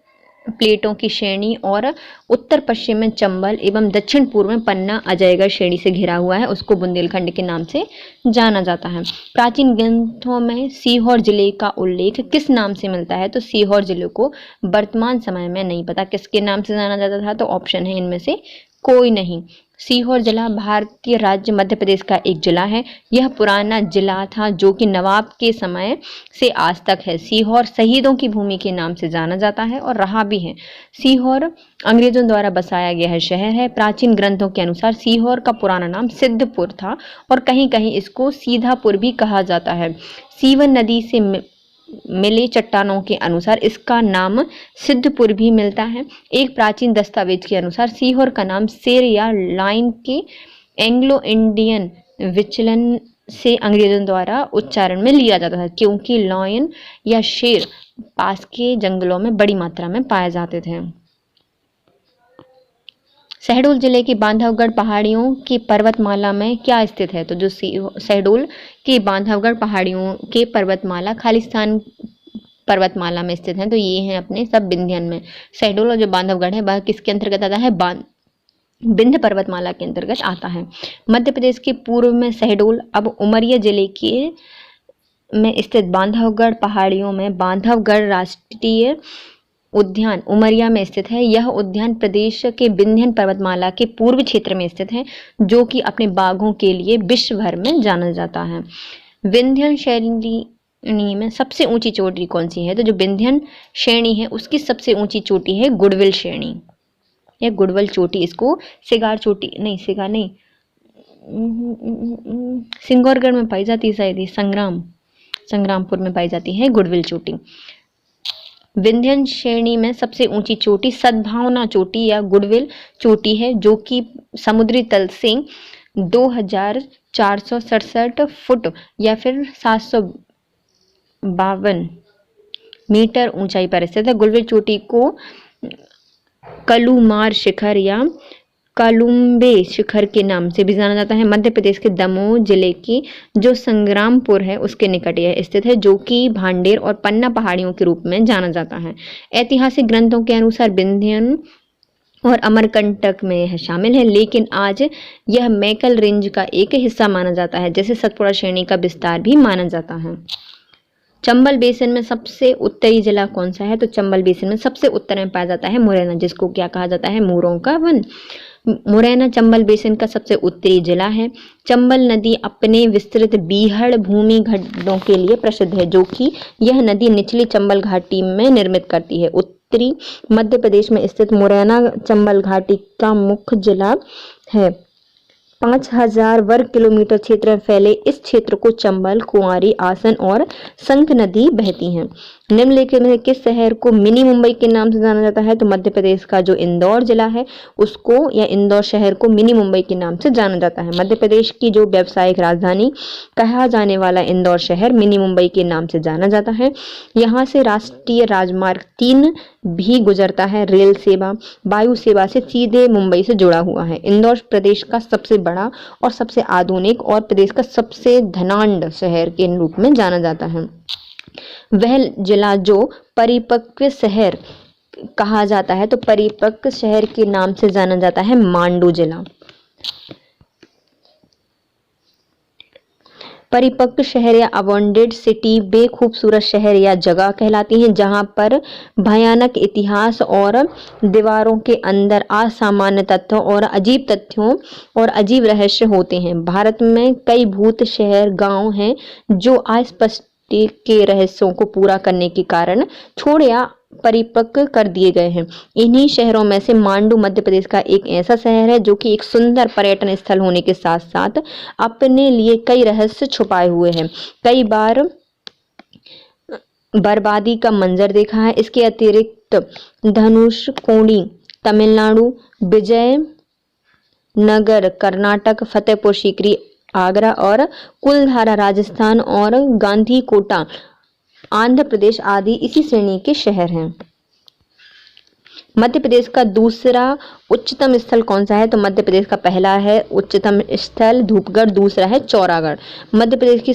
प्लेटों की श्रेणी और उत्तर पश्चिम में चंबल एवं दक्षिण पूर्व में पन्ना अजयगढ़ श्रेणी से घिरा हुआ है उसको बुंदेलखंड के नाम से जाना जाता है। प्राचीन ग्रंथों में सीहोर जिले का उल्लेख किस नाम से मिलता है? तो सीहोर जिले को वर्तमान समय में नहीं पता किसके नाम से जाना जाता था, तो ऑप्शन है इनमें से कोई नहीं। सीहोर जिला भारतीय राज्य मध्य प्रदेश का एक जिला है। यह पुराना जिला था जो कि नवाब के समय से आज तक है। सीहोर शहीदों की भूमि के नाम से जाना जाता है और रहा भी है। सीहोर अंग्रेजों द्वारा बसाया गया शहर है। प्राचीन ग्रंथों के अनुसार सीहोर का पुराना नाम सिद्धपुर था और कहीं कहीं इसको सीधापुर भी कहा जाता है। सीवन नदी से मिले चट्टानों के अनुसार इसका नाम सिद्धपुर भी मिलता है। एक प्राचीन दस्तावेज के अनुसार सीहोर का नाम शेर या लायन के एंग्लो इंडियन विचलन से अंग्रेजों द्वारा उच्चारण में लिया जाता था क्योंकि लायन या शेर पास के जंगलों में बड़ी मात्रा में पाए जाते थे। शहडोल जिले की बांधवगढ़ पहाड़ियों की पर्वतमाला में क्या स्थित है? तो जो शहडोल की बांधवगढ़ पहाड़ियों के पर्वतमाला खालिस्तान पर्वतमाला में स्थित है, तो ये हैं अपने सब विंध्यन में। शहडोल और जो बांधवगढ़ है वह किसके अंतर्गत आता है? विंध्य पर्वतमाला के अंतर्गत आता है। मध्य प्रदेश के पूर्व में शहडोल अब उमरिया जिले के में स्थित बांधवगढ़ पहाड़ियों में बांधवगढ़ राष्ट्रीय उद्यान उमरिया में स्थित है। यह उद्यान प्रदेश के विंध्यन पर्वतमाला के पूर्व क्षेत्र में स्थित है जो कि अपने बाघों के लिए विश्व भर में जाना जाता है। विंध्यन श्रेणी में सबसे ऊंची चोटी कौन सी है? तो जो विंध्यन श्रेणी है उसकी सबसे ऊंची चोटी है गुडविल श्रेणी। यह गुडविल चोटी, इसको सिगार चोटी नहीं, सिगार नहीं, सिंगौरगढ़ में पाई जाती है शायद, संग्रामपुर में पाई जाती है गुडविल चोटी। विंध्यन श्रेणी में सबसे ऊंची चोटी सद्भावना चोटी या गुडविल चोटी है जो कि समुद्री तल से 2467 फुट या फिर 752 मीटर ऊंचाई पर स्थित है। गुडविल चोटी को कलूमार शिखर या कालुम्बे शिखर के नाम से भी जाना जाता है। मध्य प्रदेश के दमोह जिले की जो संग्रामपुर है उसके निकट यह स्थित है, जो कि भांडेर और पन्ना पहाड़ियों के रूप में जाना जाता है। ऐतिहासिक ग्रंथों के अनुसार विंध्य और अमरकंटक में यह शामिल है, लेकिन आज यह मैकल रेंज का एक हिस्सा माना जाता है, जैसे सतपुड़ा श्रेणी का विस्तार भी माना जाता है। चंबल बेसिन में सबसे उत्तरी जिला कौन सा है? तो चंबल बेसिन में सबसे उत्तर में पाया जाता है मुरैना, जिसको क्या कहा जाता है? मोरों का वन। मुरैना चंबल बेसिन का सबसे उत्तरी जिला है। चंबल नदी अपने विस्तृत बीहड़ भूमि खड्डों के लिए प्रसिद्ध है, जो कि यह नदी निचली चंबल घाटी में निर्मित करती है। उत्तरी मध्य प्रदेश में स्थित मुरैना चंबल घाटी का मुख्य जिला है। 5000 वर्ग किलोमीटर क्षेत्र में फैले इस क्षेत्र को चंबल, कुंवारी, आसन और संख नदी बहती हैं। निम्नलिखित में किस शहर को मिनी मुंबई के नाम से जाना जाता है? तो मध्य प्रदेश का जो इंदौर जिला है उसको या इंदौर शहर को मिनी मुंबई के नाम से जाना जाता है। मध्य प्रदेश की जो व्यावसायिक राजधानी कहा जाने वाला इंदौर शहर मिनी मुंबई के नाम से जाना जाता है। यहाँ से राष्ट्रीय राजमार्ग 3 भी गुजरता है। रेल सेवा, वायु सेवा से सीधे मुंबई से जुड़ा हुआ है। इंदौर प्रदेश का सबसे बड़ा और सबसे आधुनिक और प्रदेश का सबसे धनाढ्य शहर के रूप में जाना जाता है। वह जिला जो परिपक्व शहर कहा जाता है, तो परिपक्व शहर के नाम से जाना जाता है मांडू जिला। परिपक्व शहर या अबॉन्डेड सिटी वे खूबसूरत शहर या जगह कहलाती हैं जहां पर भयानक इतिहास और दीवारों के अंदर असामान्य तथ्यों और अजीब तथ्यों और अजीब रहस्य होते हैं। भारत में कई भूत शहर गांव हैं जो अस्पष्ट के रहस्यों को पूरा करने के कारण छोड़ या परिपक्व कर दिए गए हैं। इन्हीं शहरों में से मांडू मध्य प्रदेश का एक ऐसा शहर है जो कि एक सुंदर पर्यटन स्थल होने के साथ साथ अपने लिए कई रहस्य छुपाए हुए हैं। कई बार बर्बादी का मंजर देखा है। इसके अतिरिक्त धनुषकोडी तमिलनाडु, विजयनगर कर्नाटक, फतेहपुर सीकरी आगरा और कुलधारा राजस्थान और गांधीकोटा आंध्र प्रदेश आदि इसी श्रेणी के शहर हैं। मध्य प्रदेश का दूसरा उच्चतम स्थल कौन सा है? तो मध्य प्रदेश का पहला है उच्चतम स्थल धूपगढ़, दूसरा है चौरागढ़। मध्य प्रदेश की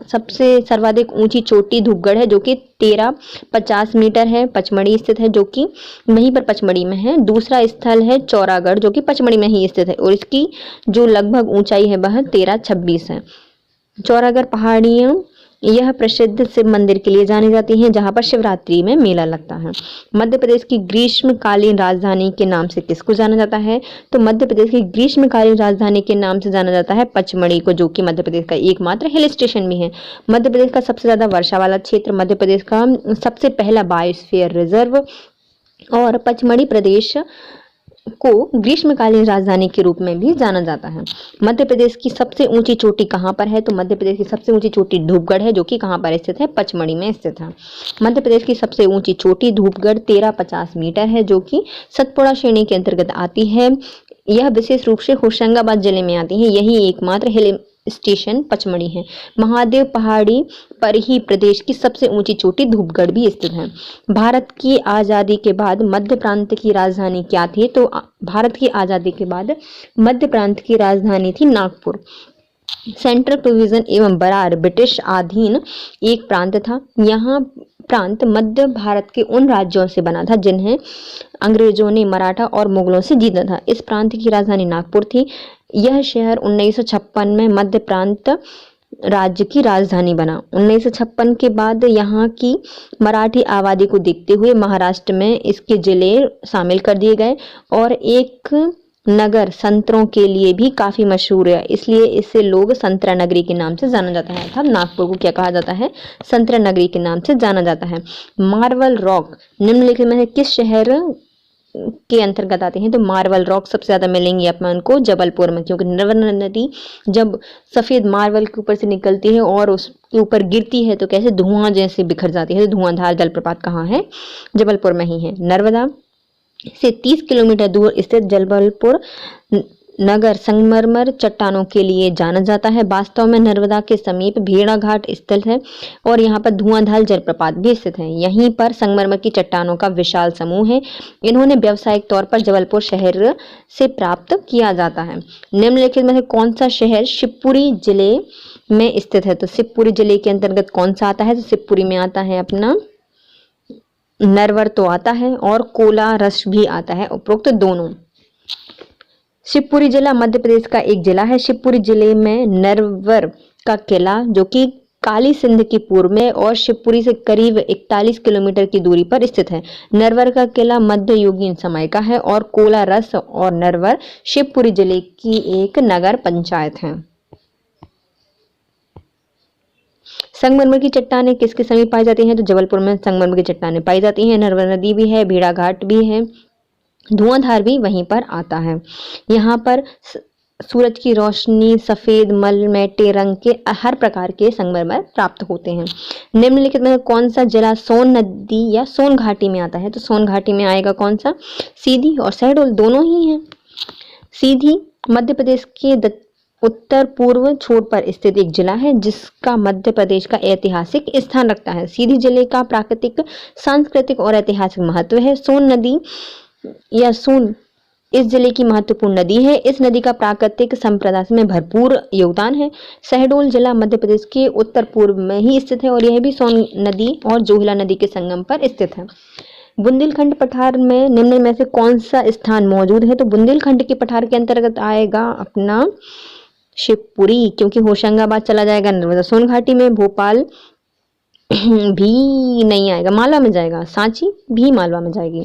सबसे सर्वाधिक ऊंची चोटी धूपगढ़ है, जो कि 1350 मीटर है। पचमढ़ी स्थित है, जो कि वहीं पर पचमढ़ी में है। दूसरा स्थल है चौरागढ़, जो कि पचमढ़ी में ही स्थित है और इसकी जो लगभग ऊंचाई है वह 1326 है। चौरागढ़ पहाड़ियां यह प्रसिद्ध शिव मंदिर के लिए जानी जाती हैं, जहां पर शिवरात्रि में मेला लगता है। मध्य प्रदेश की ग्रीष्मकालीन राजधानी के नाम से किसको जाना जाता है? तो मध्य प्रदेश की ग्रीष्मकालीन राजधानी के नाम से जाना जाता है पचमढ़ी को, जो कि मध्य प्रदेश का एकमात्र हिल स्टेशन भी है। मध्य प्रदेश का सबसे ज्यादा वर्षा वाला क्षेत्र, मध्य प्रदेश का सबसे पहला बायोस्फीयर रिजर्व और पचमढ़ी प्रदेश को ग्रीष्मकालीन राजधानी के रूप में भी जाना जाता है। मध्य प्रदेश की सबसे ऊंची चोटी कहाँ पर है? तो मध्य प्रदेश की सबसे ऊंची चोटी धूपगढ़ है, जो कि कहाँ पर स्थित है? पचमढ़ी में स्थित है। मध्य प्रदेश की सबसे ऊंची चोटी धूपगढ़ 1350 मीटर है, जो कि सतपुड़ा श्रेणी के अंतर्गत आती है। यह विशेष रूप से होशंगाबाद जिले में आती है। यही एकमात्र हिल स्टेशन पचमढ़ी है। महादेव पहाड़ी पर ही प्रदेश की सबसे ऊंची चोटी धूपगढ़ भी स्थित है। भारत की आज़ादी के बाद मध्य प्रांत की राजधानी क्या थी? तो भारत की आज़ादी के बाद मध्य प्रांत की राजधानी थी नागपुर। सेंट्रल प्रोविजन एवं बरार ब्रिटिश अधीन एक प्रांत था। यहाँ प्रांत मध्य भारत के उन राज्यों से बना था जिन्हें अंग्रेजों ने मराठा और मुगलों से जीता था। इस प्रांत की राजधानी नागपुर थी। यह शहर 1956 में मध्य प्रांत राज्य की राजधानी बना। 1956 के बाद यहाँ की मराठी आबादी को देखते हुए महाराष्ट्र में इसके जिले शामिल कर दिए गए और एक नगर संतरों के लिए भी काफी मशहूर है, इसलिए इसे लोग संतरा नगरी के नाम से जाना जाता है। अर्थात नागपुर को क्या कहा जाता है? संतरा नगरी के नाम से जाना जाता है। मार्बल रॉक निम्नलिखित में से किस शहर के अंतर्गत आते हैं? तो मार्बल रॉक सबसे ज्यादा मिलेंगे अपन को जबलपुर में, क्योंकि नर्मदा नदी जब सफेद मार्बल के ऊपर से निकलती है और उसके ऊपर गिरती है तो कैसे धुआं जैसे बिखर जाती है। तो धुआंधार जलप्रपात कहाँ है? जबलपुर में ही है। नर्मदा से 30 किलोमीटर दूर स्थित जबलपुर नगर संगमरमर चट्टानों के लिए जाना जाता है। वास्तव में नर्मदा के समीप भेड़ाघाट स्थित है और यहाँ पर धुआंधार जलप्रपात भी स्थित है। यहीं पर संगमरमर की चट्टानों का विशाल समूह है। इन्होंने व्यावसायिक तौर पर जबलपुर शहर से प्राप्त किया जाता है। निम्नलिखित में से कौन सा शहर शिवपुरी जिले में स्थित है? तो शिवपुरी जिले के अंतर्गत कौन सा आता है? तो शिवपुरी में आता है अपना नरवर तो आता है और कोलारस भी आता है, उपरोक्त दोनों। शिवपुरी जिला मध्य प्रदेश का एक जिला है। शिवपुरी जिले में नरवर का किला जो कि काली सिंध की पूर्व में और शिवपुरी से करीब 41 किलोमीटर की दूरी पर स्थित है। नरवर का किला मध्ययुगीन समय का है और कोलारस और नरवर शिवपुरी जिले की एक नगर पंचायत है। संगमरमर की चट्टानें किसके समीप पाई जाती हैं? तो जबलपुर में संगमरमर की चट्टानें पाई जाती हैं। नर्मदा नदी भी है, भेड़ाघाट भी है, धुआंधार भी वहीं पर आता है। यहाँ पर सूरज की रोशनी, सफेद मल मैटे रंग के हर प्रकार के संगमरमर प्राप्त होते हैं। निम्नलिखित में कौन सा जिला सोन नदी या सोन घाटी में आता है? तो सोन घाटी में आएगा कौन सा? सीधी और शहडोल दोनों ही हैं। सीधी मध्य प्रदेश के उत्तर पूर्व छोर पर स्थित एक जिला है जिसका मध्य प्रदेश का ऐतिहासिक स्थान रखता है। सीधी जिले का प्राकृतिक, सांस्कृतिक और ऐतिहासिक महत्व है। सोन नदी या सोन इस जिले की महत्वपूर्ण नदी है। इस नदी का प्राकृतिक संपदा में भरपूर योगदान है। शहडोल जिला मध्य प्रदेश के उत्तर पूर्व में ही स्थित है और यह भी सोन नदी और जोहिला नदी के संगम पर स्थित है। बुंदेलखंड पठार में निम्न में से कौन सा स्थान मौजूद है? तो बुंदेलखंड के पठार के अंतर्गत आएगा अपना शिवपुरी, क्योंकि होशंगाबाद चला जाएगा नर्मदा सोन घाटी में, भोपाल भी नहीं आएगा, मालवा में जाएगा, सांची भी मालवा में जाएगी।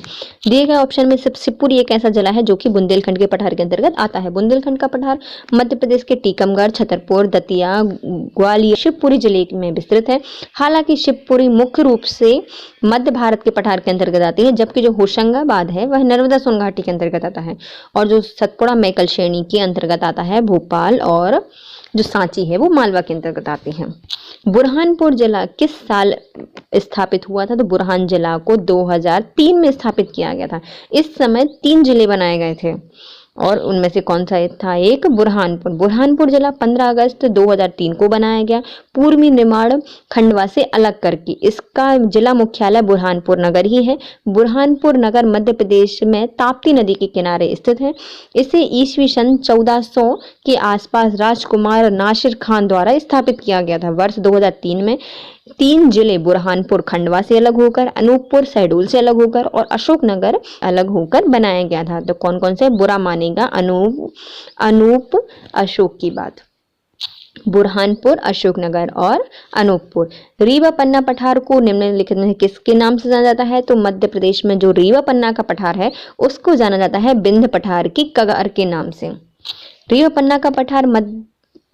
दिए गए ऑप्शन में सिर्फ शिवपुरी एक ऐसा जिला है जो कि बुंदेलखंड के पठार के अंतर्गत आता है। बुंदेलखंड का पठार मध्य प्रदेश के टीकमगढ़, छतरपुर, दतिया, ग्वालियर, शिवपुरी जिले में विस्तृत है। हालांकि शिवपुरी मुख्य रूप से मध्य भारत के पठार के अंतर्गत आती है, जबकि जो होशंगाबाद है वह नर्मदा सोन घाटी के अंतर्गत आता है और जो सतपुड़ा मैकल श्रेणी के अंतर्गत आता है भोपाल, और जो सांची है वो मालवा के अंतर्गत आती है। बुरहानपुर जिला किस साल स्थापित हुआ था? तो बुरहान जिला को 2003 में स्थापित किया गया था। इस समय 3 जिले बनाए गए थे और उनमें से कौन सा था? एक बुरहानपुर। बुरहानपुर जिला 15 अगस्त 2003 को बनाया गया, पूर्वी निमाड़ खंडवा से अलग करके। इसका जिला मुख्यालय बुरहानपुर नगर ही है। बुरहानपुर नगर मध्य प्रदेश में ताप्ती नदी के किनारे स्थित है। इसे ईस्वी सन 1400 के आसपास राजकुमार नासिर खान द्वारा स्थापित किया गया था। वर्ष 2003 में 3 जिले बुरहानपुर खंडवा से अलग होकर, अनूपपुर शहडोल से अलग होकर और अशोकनगर अलग होकर बनाया गया था। तो कौन कौन से? बुरा मानेगा अनूप अशोक की बात, बुरहानपुर, अशोकनगर और अनूपपुर। रीवा पन्ना पठार को निम्नलिखित में किसके नाम से जाना जाता है? तो मध्य प्रदेश में जो रीवा पन्ना का पठार है उसको जाना जाता है बिंद पठार की कगार के नाम से। रीवा पन्ना का पठार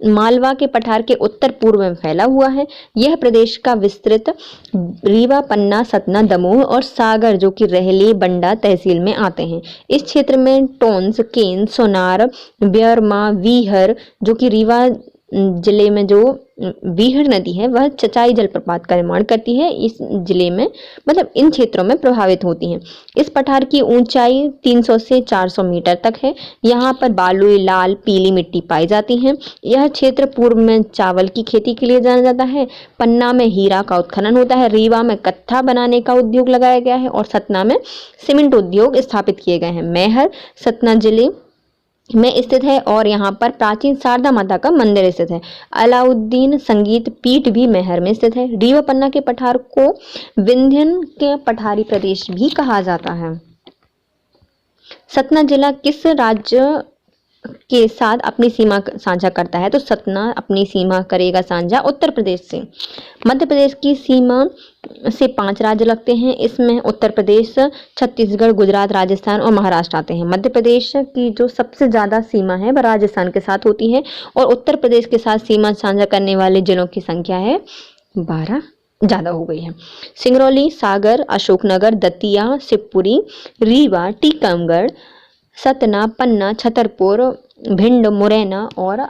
मालवा के पठार के उत्तर पूर्व में फैला हुआ है। यह प्रदेश का विस्तृत रीवा, पन्ना, सतना, दमोह और सागर जो कि रेहली बंडा तहसील में आते हैं। इस क्षेत्र में टोंस, केन, सोनार, ब्यरमा, वीहर जो कि रीवा जिले में जो वीहर नदी है वह चचाई जलप्रपात का निर्माण करती है। इस जिले में मतलब इन क्षेत्रों में प्रभावित होती हैं। इस पठार की ऊंचाई 300 से 400 मीटर तक है। यहाँ पर बालुई, लाल, पीली मिट्टी पाई जाती है। यह क्षेत्र पूर्व में चावल की खेती के लिए जाना जाता है। पन्ना में हीरा का उत्खनन होता है। रीवा में कत्था बनाने का उद्योग लगाया गया है और सतना में सीमेंट उद्योग स्थापित किए गए हैं। मैहर सतना जिले में स्थित है और यहाँ पर प्राचीन शारदा माता का मंदिर स्थित है। अलाउद्दीन संगीत पीठ भी मैहर में स्थित है। रीवा पन्ना के पठार को विंध्यन के पठारी प्रदेश भी कहा जाता है। सतना जिला किस राज्य के साथ अपनी सीमा साझा करता है? तो सतना अपनी सीमा करेगा साझा उत्तर प्रदेश से। मध्य प्रदेश की सीमा से 5 राज्य लगते हैं। इसमें उत्तर प्रदेश, छत्तीसगढ़, गुजरात, राजस्थान और महाराष्ट्र आते हैं। मध्य प्रदेश की जो सबसे ज्यादा सीमा है वह राजस्थान के साथ होती है और उत्तर प्रदेश के साथ सीमा साझा करने वाले जिलों की संख्या है 12 ज्यादा हो गई है। सिंगरौली, सागर, अशोकनगर, दतिया, शिवपुरी, रीवा, टीकमगढ़, सतना, पन्ना, छतरपुर, भिंड, मुरैना और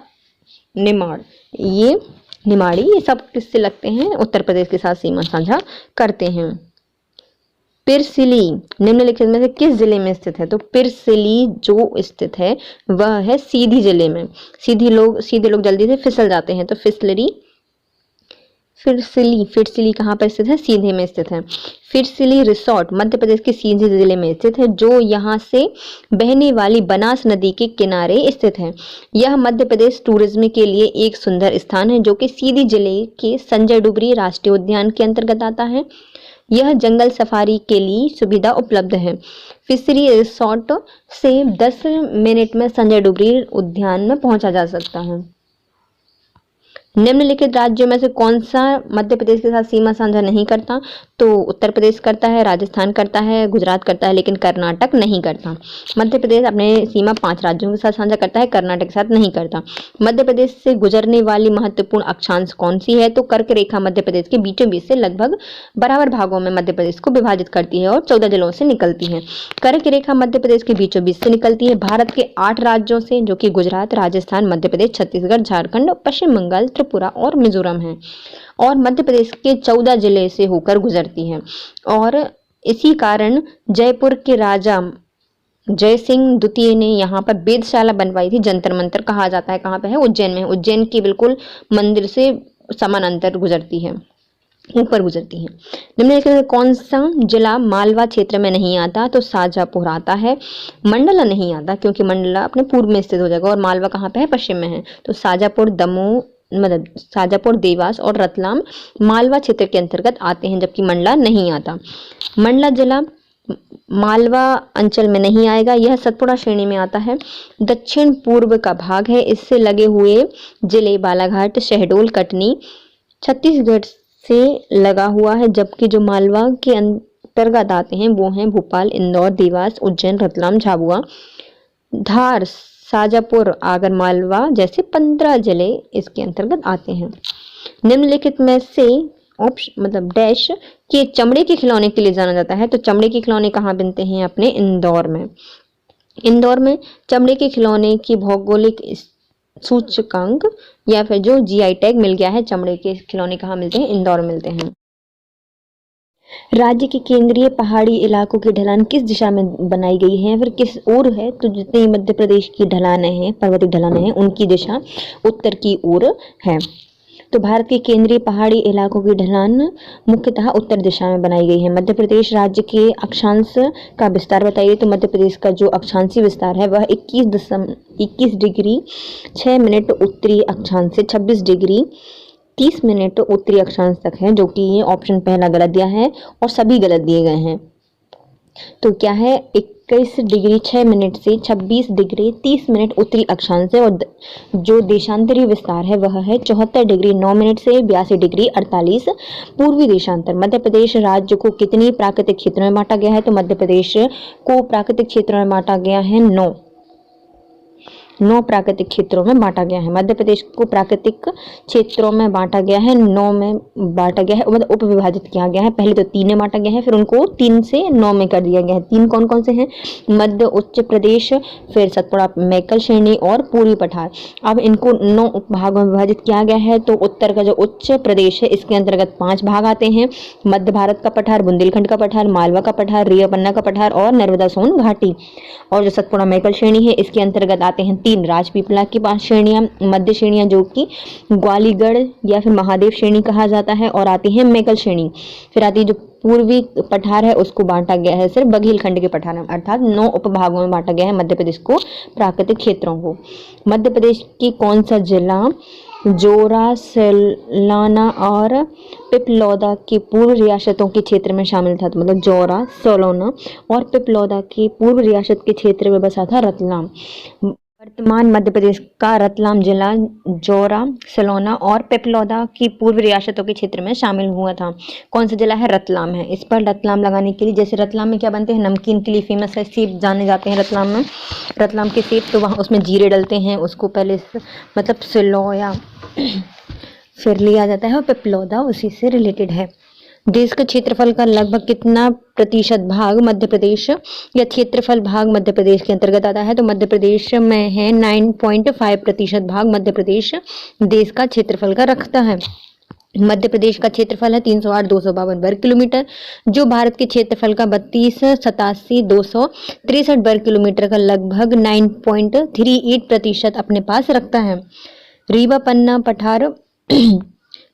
निमाड़ी ये सब किससे लगते हैं? उत्तर प्रदेश के साथ सीमा साझा करते हैं। पिरसिली निम्नलिखित में से किस जिले में स्थित है? तो पिरसिली जो स्थित है वह है सीधी जिले में। सीधे लोग जल्दी से फिसल जाते हैं, तो फिरसिली कहाँ पर स्थित है? सीधे में स्थित है। फिरसिली रिसोर्ट मध्य प्रदेश के सीधे जिले में स्थित है, जो यहाँ से बहने वाली बनास नदी के किनारे स्थित है। यह मध्य प्रदेश टूरिज्म के लिए एक सुंदर स्थान है, जो कि सीधी जिले के संजय डुगरी राष्ट्रीय उद्यान के अंतर्गत आता है। यह जंगल सफारी के लिए सुविधा उपलब्ध है। फिशरी रिसोर्ट से 10 मिनट में संजय डुगरी उद्यान में पहुंचा जा सकता है। निम्नलिखित राज्यों में से कौन सा मध्य प्रदेश के साथ सीमा साझा नहीं करता? तो उत्तर प्रदेश करता है, राजस्थान करता है, गुजरात करता है, लेकिन कर्नाटक नहीं करता। मध्य प्रदेश अपने सीमा 5 राज्यों के साथ साझा करता है, कर्नाटक के साथ नहीं करता। मध्य प्रदेश से गुजरने वाली महत्वपूर्ण अक्षांश कौन सी है? तो कर्क रेखा मध्य प्रदेश के बीचों बीच से लगभग बराबर भागों में मध्य प्रदेश को विभाजित करती है और 14 जिलों से निकलती है। कर्क रेखा मध्य प्रदेश के बीचों बीच से निकलती है। भारत के 8 राज्यों से, जो कि गुजरात, राजस्थान, मध्य प्रदेश, छत्तीसगढ़, झारखंड, पश्चिम बंगाल, त्रिपुरा और मिजोरम है, और मध्य प्रदेश के 14 जिले से होकर गुजरती है। और इसी कारण जयपुर के राजा जय सिंह द्वितीय ने यहाँ पर वेधशाला बनवाई थी। जंतर मंतर कहा जाता है, कहाँ पे है? उज्जैन में। उज्जैन के बिल्कुल मंदिर से समानांतर गुजरती है, ऊपर गुजरती है। निम्नलिखित में कौन सा जिला मालवा क्षेत्र में नहीं आता? तो शाजापुर आता है। मंडला नहीं आता, क्योंकि मंडला अपने पूर्व में स्थित हो जाएगा, और मालवा कहाँ पे है? पश्चिम में है। तो शाजापुर, देवास और रतलाम मालवा क्षेत्र के अंतर्गत आते हैं, जबकि मंडला नहीं आता। मंडला जिला मालवा अंचल में नहीं आएगा, यह सतपुड़ा श्रेणी में आता है। दक्षिण पूर्व का भाग है। इससे लगे हुए जिले बालाघाट, शहडोल, कटनी छत्तीसगढ़ से लगा हुआ है, जबकि जो मालवा के अंतर्गत आते हैं वो हैं भोपाल, इंदौर, देवास, उज्जैन, रतलाम, झाबुआ, धार, शाजापुर, आगर मालवा जैसे 15 जिले इसके अंतर्गत आते हैं। निम्नलिखित में से डैश के चमड़े के खिलौने के लिए जाना जाता है। तो चमड़े के खिलौने कहाँ बनते हैं? अपने इंदौर में। इंदौर में चमड़े के खिलौने की भौगोलिक सूचकांक या फिर जो जीआई टैग मिल गया है, चमड़े के खिलौने कहाँ मिलते हैं? इंदौर मिलते हैं। राज्य के केंद्रीय पहाड़ी इलाकों की ढलान किस दिशा में बनाई गई है, फिर किस ओर है? तो जितनी मध्य प्रदेश की ढलानें हैं, पर्वतीय ढलानें हैं, उनकी दिशा उत्तर की ओर है। तो भारत के केंद्रीय पहाड़ी इलाकों की ढलान मुख्यतः उत्तर दिशा में बनाई गई है। मध्य प्रदेश राज्य के अक्षांश का विस्तार बताइए। तो मध्य प्रदेश का जो अक्षांशीय विस्तार है वह 21 डिग्री 6 मिनट उत्तरी अक्षांश से 26 डिग्री 30 मिनट उत्तरी अक्षांश तक है, जो कि ये ऑप्शन पहला गलत दिया है और सभी गलत दिए गए हैं। तो क्या है? 21 डिग्री 6 मिनट से 26 डिग्री 30 मिनट उत्तरी अक्षांश से, और जो देशांतरीय विस्तार है वह है 74 डिग्री 9 मिनट से 82 डिग्री 48 पूर्वी देशांतर। मध्य प्रदेश राज्य को कितनी प्राकृतिक क्षेत्रों में बांटा गया है? तो मध्य प्रदेश को प्राकृतिक क्षेत्रों में बांटा गया है 9 प्राकृतिक क्षेत्रों में बांटा गया है। मध्य प्रदेश को प्राकृतिक क्षेत्रों में बांटा गया है, 9 में बांटा गया है, मतलब उप विभाजित किया गया है। पहले तो 3 में बांटा गया है, फिर उनको 3 से 9 में कर दिया गया है। 3 कौन कौन से हैं? मध्य उच्च प्रदेश, फिर सतपुड़ा, मैकल श्रेणी और पूर्वी पठार। अब इनको 9 उप भागों में विभाजित किया गया है। तो उत्तर का जो उच्च प्रदेश है इसके अंतर्गत 5 भाग आते हैं। मध्य भारत का पठार, बुंदेलखंड का पठार, मालवा का पठार, रिया पन्ना का पठार और नर्मदा सोन घाटी। और जो सतपुड़ा मैकल श्रेणी है इसके अंतर्गत आते हैं 3 राजपीपला की 5 श्रेणियां, मध्य श्रेणियां जो कि ग्वालीगढ़ या फिर महादेव श्रेणी कहा जाता है, और आती है मैकल श्रेणी। फिर आती है जो पूर्वी पठार है, उसको बांटा गया है सिर्फ बघेलखंड के पठार में, अर्थात 9 उपभागों में बांटा गया है मध्य प्रदेश को, प्राकृतिक क्षेत्रों को। मध्य प्रदेश की कौन सा जिला जोरा, सलाना और पिपलौदा की पूर्व रियासतों के क्षेत्र में शामिल था? तो मतलब जोरा, सलोना और पिपलौदा की पूर्व रियासत के क्षेत्र में बसा था रतलाम। वर्तमान मध्य प्रदेश का रतलाम जिला जोरा, सलोना और पिपलौदा की पूर्व रियासतों के क्षेत्र में शामिल हुआ था। कौन सा जिला है? रतलाम है। इस पर रतलाम लगाने के लिए, जैसे रतलाम में क्या बनते हैं? नमकीन के लिए फेमस है, सेब जाने जाते हैं रतलाम में, रतलाम के सेब। तो वहाँ उसमें जीरे डलते हैं, उसको पहले मतलब सिलोया फिर लिया जाता है, और पिपलौदा उसी से रिलेटेड है। देश का क्षेत्रफल का लगभग कितना प्रतिशत भाग मध्य प्रदेश या क्षेत्रफल भाग मध्य प्रदेश के अंतर्गत आता है? तो मध्य प्रदेश में है 9.5% भाग मध्य प्रदेश देश का क्षेत्रफल का रखता है। मध्य प्रदेश का क्षेत्रफल है 308,252 वर्ग किलोमीटर, जो भारत के क्षेत्रफल का 32,87,263 वर्ग किलोमीटर का लगभग 9.38% अपने पास रखता है। रीवा पन्ना पठार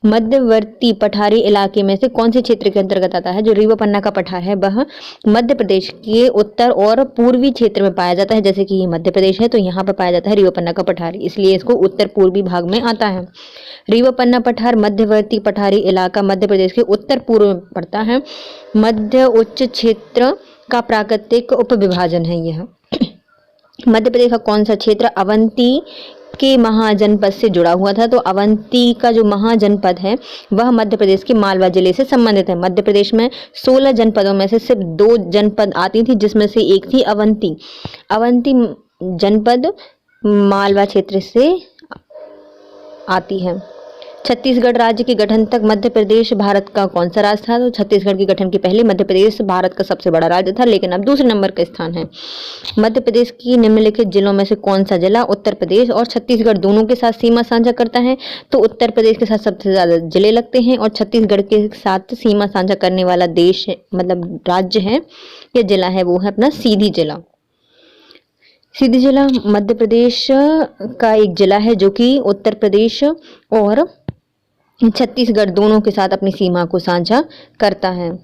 मध्यवर्ती पठारी इलाके में से कौन से क्षेत्र के अंतर्गत आता है? जो रीवा पन्ना का पठार है वह मध्य प्रदेश के उत्तर और पूर्वी क्षेत्र में पाया जाता है। जैसे कि ये मध्य प्रदेश है तो यहाँ पर पाया जाता है रीवा पन्ना का पठार, इसलिए इसको उत्तर पूर्वी भाग में आता है। रीवा पन्ना पठार मध्यवर्ती पठारी इलाका मध्य प्रदेश के उत्तर पूर्व में पड़ता है। मध्य उच्च क्षेत्र का प्राकृतिक उपविभाजन है यह। मध्य प्रदेश का कौन सा क्षेत्र अवंती के महाजनपद से जुड़ा हुआ था? तो अवंती का जो महाजनपद है वह मध्य प्रदेश के मालवा जिले से संबंधित है। मध्य प्रदेश में 16 जनपदों में से सिर्फ 2 जनपद आती थी, जिसमें से एक थी अवंती। अवंती जनपद मालवा क्षेत्र से आती है। छत्तीसगढ़ राज्य के गठन तक मध्य प्रदेश भारत का कौन सा राज्य था? तो छत्तीसगढ़ के गठन के पहले मध्य प्रदेश भारत का सबसे बड़ा राज्य था, लेकिन अब दूसरे नंबर का स्थान है। मध्य प्रदेश की निम्नलिखित जिलों में से कौन सा जिला उत्तर प्रदेश और छत्तीसगढ़ दोनों के साथ सीमा साझा करता है? तो उत्तर प्रदेश के साथ सबसे ज्यादा जिले लगते हैं और छत्तीसगढ़ के साथ सीमा साझा करने वाला देश मतलब राज्य है या जिला है वो है अपना सीधी जिला। सीधी जिला मध्य प्रदेश का एक जिला है जो कि उत्तर प्रदेश और छत्तीसगढ़ दोनों के साथ अपनी सीमा को साझा करता है।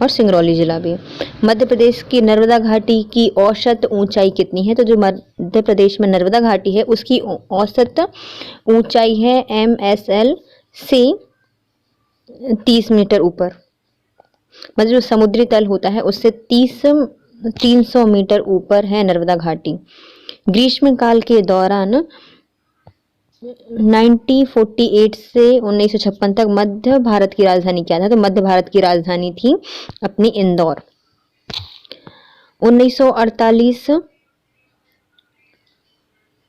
और सिंगरौली जिला भी। मध्य प्रदेश की नर्मदा घाटी की औसत ऊंचाई कितनी है? तो जो मध्य प्रदेश में नर्मदा घाटी है उसकी औसत ऊंचाई है MSL से 30 मीटर ऊपर। मतलब जो समुद्री तल होता है उससे 300 मीटर ऊपर है नर्मदा घाटी। ग्रीष्म काल के दौरान 1948 से 1956 तक मध्य भारत की राजधानी क्या था? तो मध्य भारत की राजधानी थी अपनी इंदौर। 1948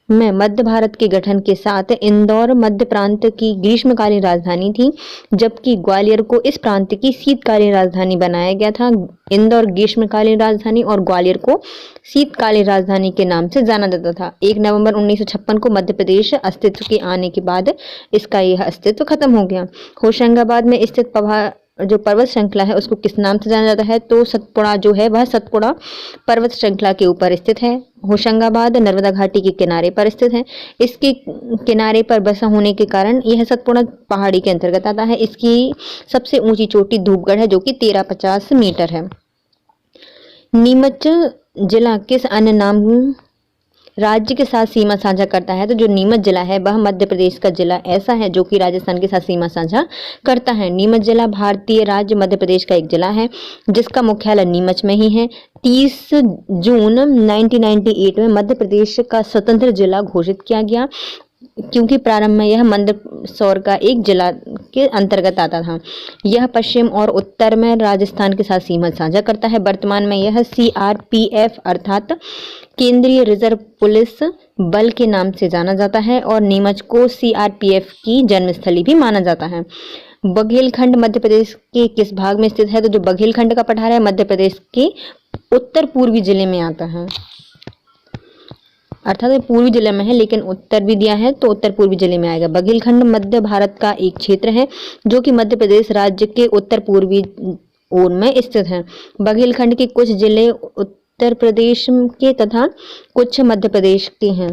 में मध्य भारत के गठन के साथ इंदौर मध्य प्रांत की ग्रीष्मकालीन राजधानी थी, जबकि ग्वालियर को इस प्रांत की शीतकालीन राजधानी बनाया गया था। इंदौर ग्रीष्मकालीन राजधानी और ग्वालियर को शीतकालीन राजधानी के नाम से जाना जाता था। 1 नवंबर 1956 को मध्य प्रदेश अस्तित्व के आने के बाद इसका यह अस्तित्व खत्म हो गया। होशंगाबाद में स्थित जो पर्वत श्रृंखला है उसको किस नाम से जाना जाता है? तो सतपुड़ा जो है वह सतपुड़ा पर्वत श्रृंखला के ऊपर स्थित है। होशंगाबाद नर्मदा घाटी के किनारे पर स्थित है। इसके किनारे पर बसा होने के कारण यह सतपुड़ा पहाड़ी के अंतर्गत आता है। इसकी सबसे ऊंची चोटी धूपगढ़ है जो कि 1350 मीटर है। नीमच जिला किस अन्य नाम राज्य के साथ सीमा साझा करता है? तो जो नीमच जिला है वह मध्य प्रदेश का जिला ऐसा है जो कि राजस्थान के साथ सीमा साझा करता है। नीमच जिला भारतीय राज्य मध्य प्रदेश का एक जिला है जिसका मुख्यालय नीमच में ही है। 30 जून 1998 में मध्य प्रदेश का स्वतंत्र जिला घोषित किया गया, क्योंकि प्रारंभ में यह मंदसौर का एक जिला के अंतर्गत आता था। यह पश्चिम और उत्तर में राजस्थान के साथ सीमा साझा करता है। वर्तमान में यह CRPF अर्थात केंद्रीय रिजर्व पुलिस बल के नाम से जाना जाता है और नीमच को CRPF की जन्मस्थली भी माना जाता है। बघेलखंड मध्य प्रदेश के किस भाग में स्थित है? तो जो बघेलखंड का पठार है मध्य प्रदेश के उत्तर पूर्वी जिले में आता है, अर्थात ये पूर्वी जिले में है लेकिन उत्तर भी दिया है तो उत्तर पूर्वी जिले में आएगा। बघेलखंड मध्य भारत का एक क्षेत्र है जो कि मध्य प्रदेश राज्य के उत्तर पूर्वी ओर में स्थित है। बघेलखंड के कुछ जिले उत्तर प्रदेश के तथा कुछ मध्य प्रदेश के हैं।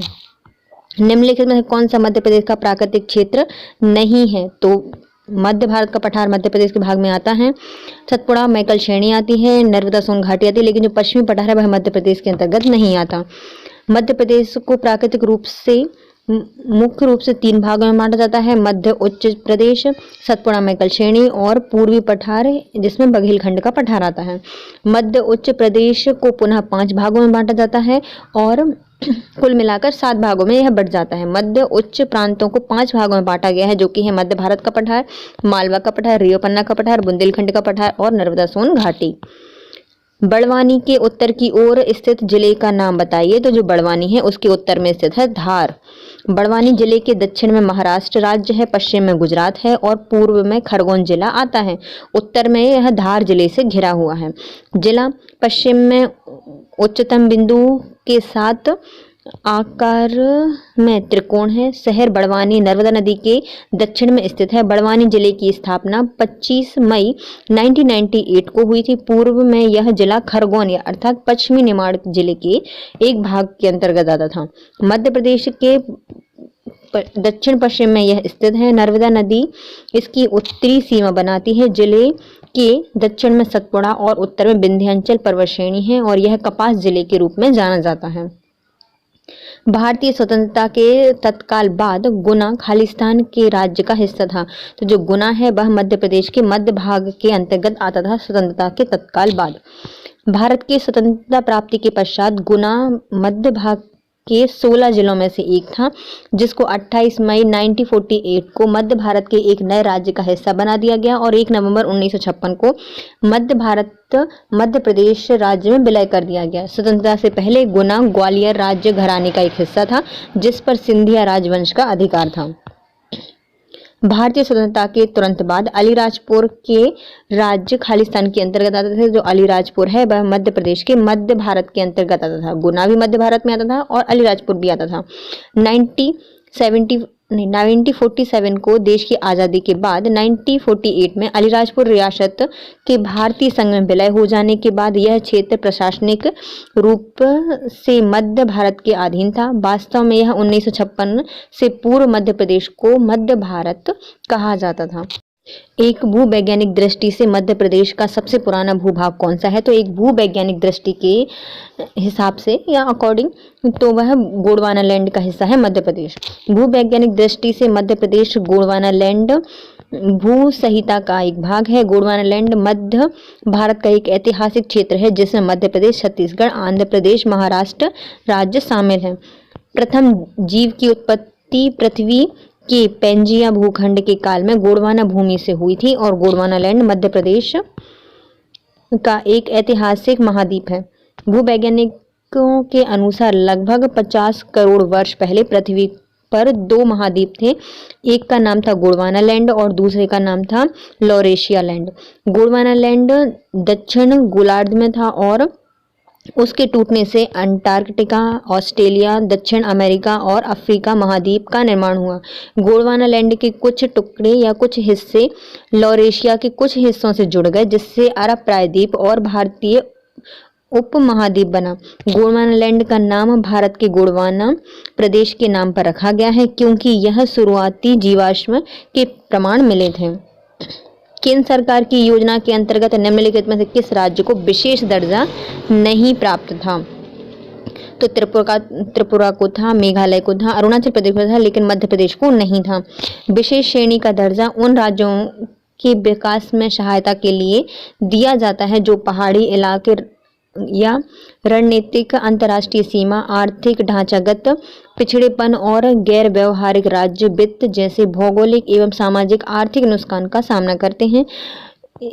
निम्नलिखित में कौन सा मध्य प्रदेश का प्राकृतिक क्षेत्र नहीं है? तो मध्य भारत का पठार मध्य प्रदेश के भाग में आता है। सतपुड़ा मैकल श्रेणी आती है, नर्मदा सोन घाटी आती है, लेकिन जो पश्चिमी पठार है वह मध्य प्रदेश के अंतर्गत नहीं आता। मध्य प्रदेश को प्राकृतिक रूप से मुख्य रूप से 3 भागों में बांटा जाता है। मध्य उच्च प्रदेश, सतपुड़ा मैकल श्रेणी और पूर्वी पठार जिसमें बघेलखंड का पठार आता है। मध्य उच्च प्रदेश को पुनः 5 भागों में बांटा जाता है और कुल मिलाकर 7 भागों में यह बढ़ जाता है। मध्य उच्च प्रांतों को 5 भागों में बांटा गया है जो कि है मध्य भारत का पठार, मालवा का पठार, रीवा पन्ना का पठार, बुंदेलखंड का पठार और नर्मदा सोन घाटी। बड़वानी के उत्तर की ओर स्थित जिले का नाम बताइए। तो जो बड़वानी है उसके उत्तर में स्थित है धार। बड़वानी जिले के दक्षिण में महाराष्ट्र राज्य है, पश्चिम में गुजरात है और पूर्व में खरगोन जिला आता है। उत्तर में यह धार जिले से घिरा हुआ है। जिला पश्चिम में उच्चतम बिंदु के साथ आकार में त्रिकोण है। शहर बड़वानी नर्मदा नदी के दक्षिण में स्थित है। बड़वानी जिले की स्थापना 25 मई 1998 को हुई थी। पूर्व में यह जिला खरगोन अर्थात पश्चिमी निमाड़ जिले के एक भाग के अंतर्गत आता था। मध्य प्रदेश के दक्षिण पश्चिम में यह स्थित है। नर्मदा नदी इसकी उत्तरी सीमा बनाती है। जिले के दक्षिण में सतपुड़ा और उत्तर में विंध्याचल पर्वत श्रेणी है और यह कपास जिले के रूप में जाना जाता है। भारतीय स्वतंत्रता के तत्काल बाद गुना खालिस्तान के राज्य का हिस्सा था। तो जो गुना है वह मध्य प्रदेश के मध्य भाग के अंतर्गत आता था स्वतंत्रता के तत्काल बाद। भारत की स्वतंत्रता प्राप्ति के पश्चात गुना मध्य भाग के 16 जिलों में से एक था, जिसको 28 मई 1948 को मध्य भारत के एक नए राज्य का हिस्सा बना दिया गया और 1 नवंबर 1956 को मध्य प्रदेश राज्य में विलय कर दिया गया। स्वतंत्रता से पहले गुना ग्वालियर राज्य घराने का एक हिस्सा था, जिस पर सिंधिया राजवंश का अधिकार था। भारतीय स्वतंत्रता के तुरंत बाद अलीराजपुर के राज्य खालिस्तान के अंतर्गत आते थे। जो अलीराजपुर है वह मध्य प्रदेश के मध्य भारत के अंतर्गत आता था। गुना भी मध्य भारत में आता था और अलीराजपुर भी आता था। 1947 को देश की आज़ादी के बाद 1948 में अलीराजपुर रियासत के भारतीय संघ में विलय हो जाने के बाद यह क्षेत्र प्रशासनिक रूप से मध्य भारत के अधीन था। वास्तव में यह 1956 से पूर्व मध्य प्रदेश को मध्य भारत कहा जाता था। एक भूवैज्ञानिक दृष्टि से मध्य प्रदेश का सबसे पुराना भूभाग कौन सा है? तो एक भूवैज्ञानिक दृष्टि के हिसाब से या अकॉर्डिंग तो वह गोंडवाना लैंड का हिस्सा है मध्य प्रदेश। भूवैज्ञानिक दृष्टि से मध्य प्रदेश गोंडवाना लैंड भू संहिता का एक भाग है। गोंडवाना लैंड मध्य भारत का एक ऐतिहासिक क्षेत्र है जिसमें मध्य प्रदेश, छत्तीसगढ़, आंध्र प्रदेश, महाराष्ट्र राज्य शामिल है। प्रथम जीव की उत्पत्ति पृथ्वी के पेंजिया भूखंड के काल में गोंडवाना भूमि से हुई थी और गोंडवाना लैंड मध्य प्रदेश का एक ऐतिहासिक महाद्वीप है। भूवैज्ञानिकों के अनुसार लगभग 50 करोड़ वर्ष पहले पृथ्वी पर 2 महाद्वीप थे। एक का नाम था गोंडवाना लैंड और दूसरे का नाम था लॉरेशिया लैंड। गोंडवाना लैंड दक्षिण गोलार्ध में था और उसके टूटने से अंटार्कटिका, ऑस्ट्रेलिया, दक्षिण अमेरिका और अफ्रीका महाद्वीप का निर्माण हुआ। गोंडवाना लैंड के कुछ टुकड़े या कुछ हिस्से लॉरेशिया के कुछ हिस्सों से जुड़ गए, जिससे अरब प्रायद्वीप और भारतीय उपमहाद्वीप बना। गोंडवाना लैंड का नाम भारत के गोंडवाना प्रदेश के नाम पर रखा गया है क्योंकि यह शुरुआती जीवाश्म के प्रमाण मिले थे। केंद्र सरकार की योजना के अंतर्गत निम्नलिखित में से किस राज्य को विशेष दर्जा नहीं प्राप्त था? तो त्रिपुरा को था, मेघालय को था, अरुणाचल प्रदेश को था, लेकिन मध्य प्रदेश को नहीं था। विशेष श्रेणी का दर्जा उन राज्यों के विकास में सहायता के लिए दिया जाता है जो पहाड़ी इलाके या रणनीतिक, अंतर्राष्ट्रीय सीमा, आर्थिक ढांचागत पिछड़ेपन और गैर व्यवहारिक राज्य वित्त जैसे भौगोलिक एवं सामाजिक आर्थिक नुकसान का सामना करते हैं।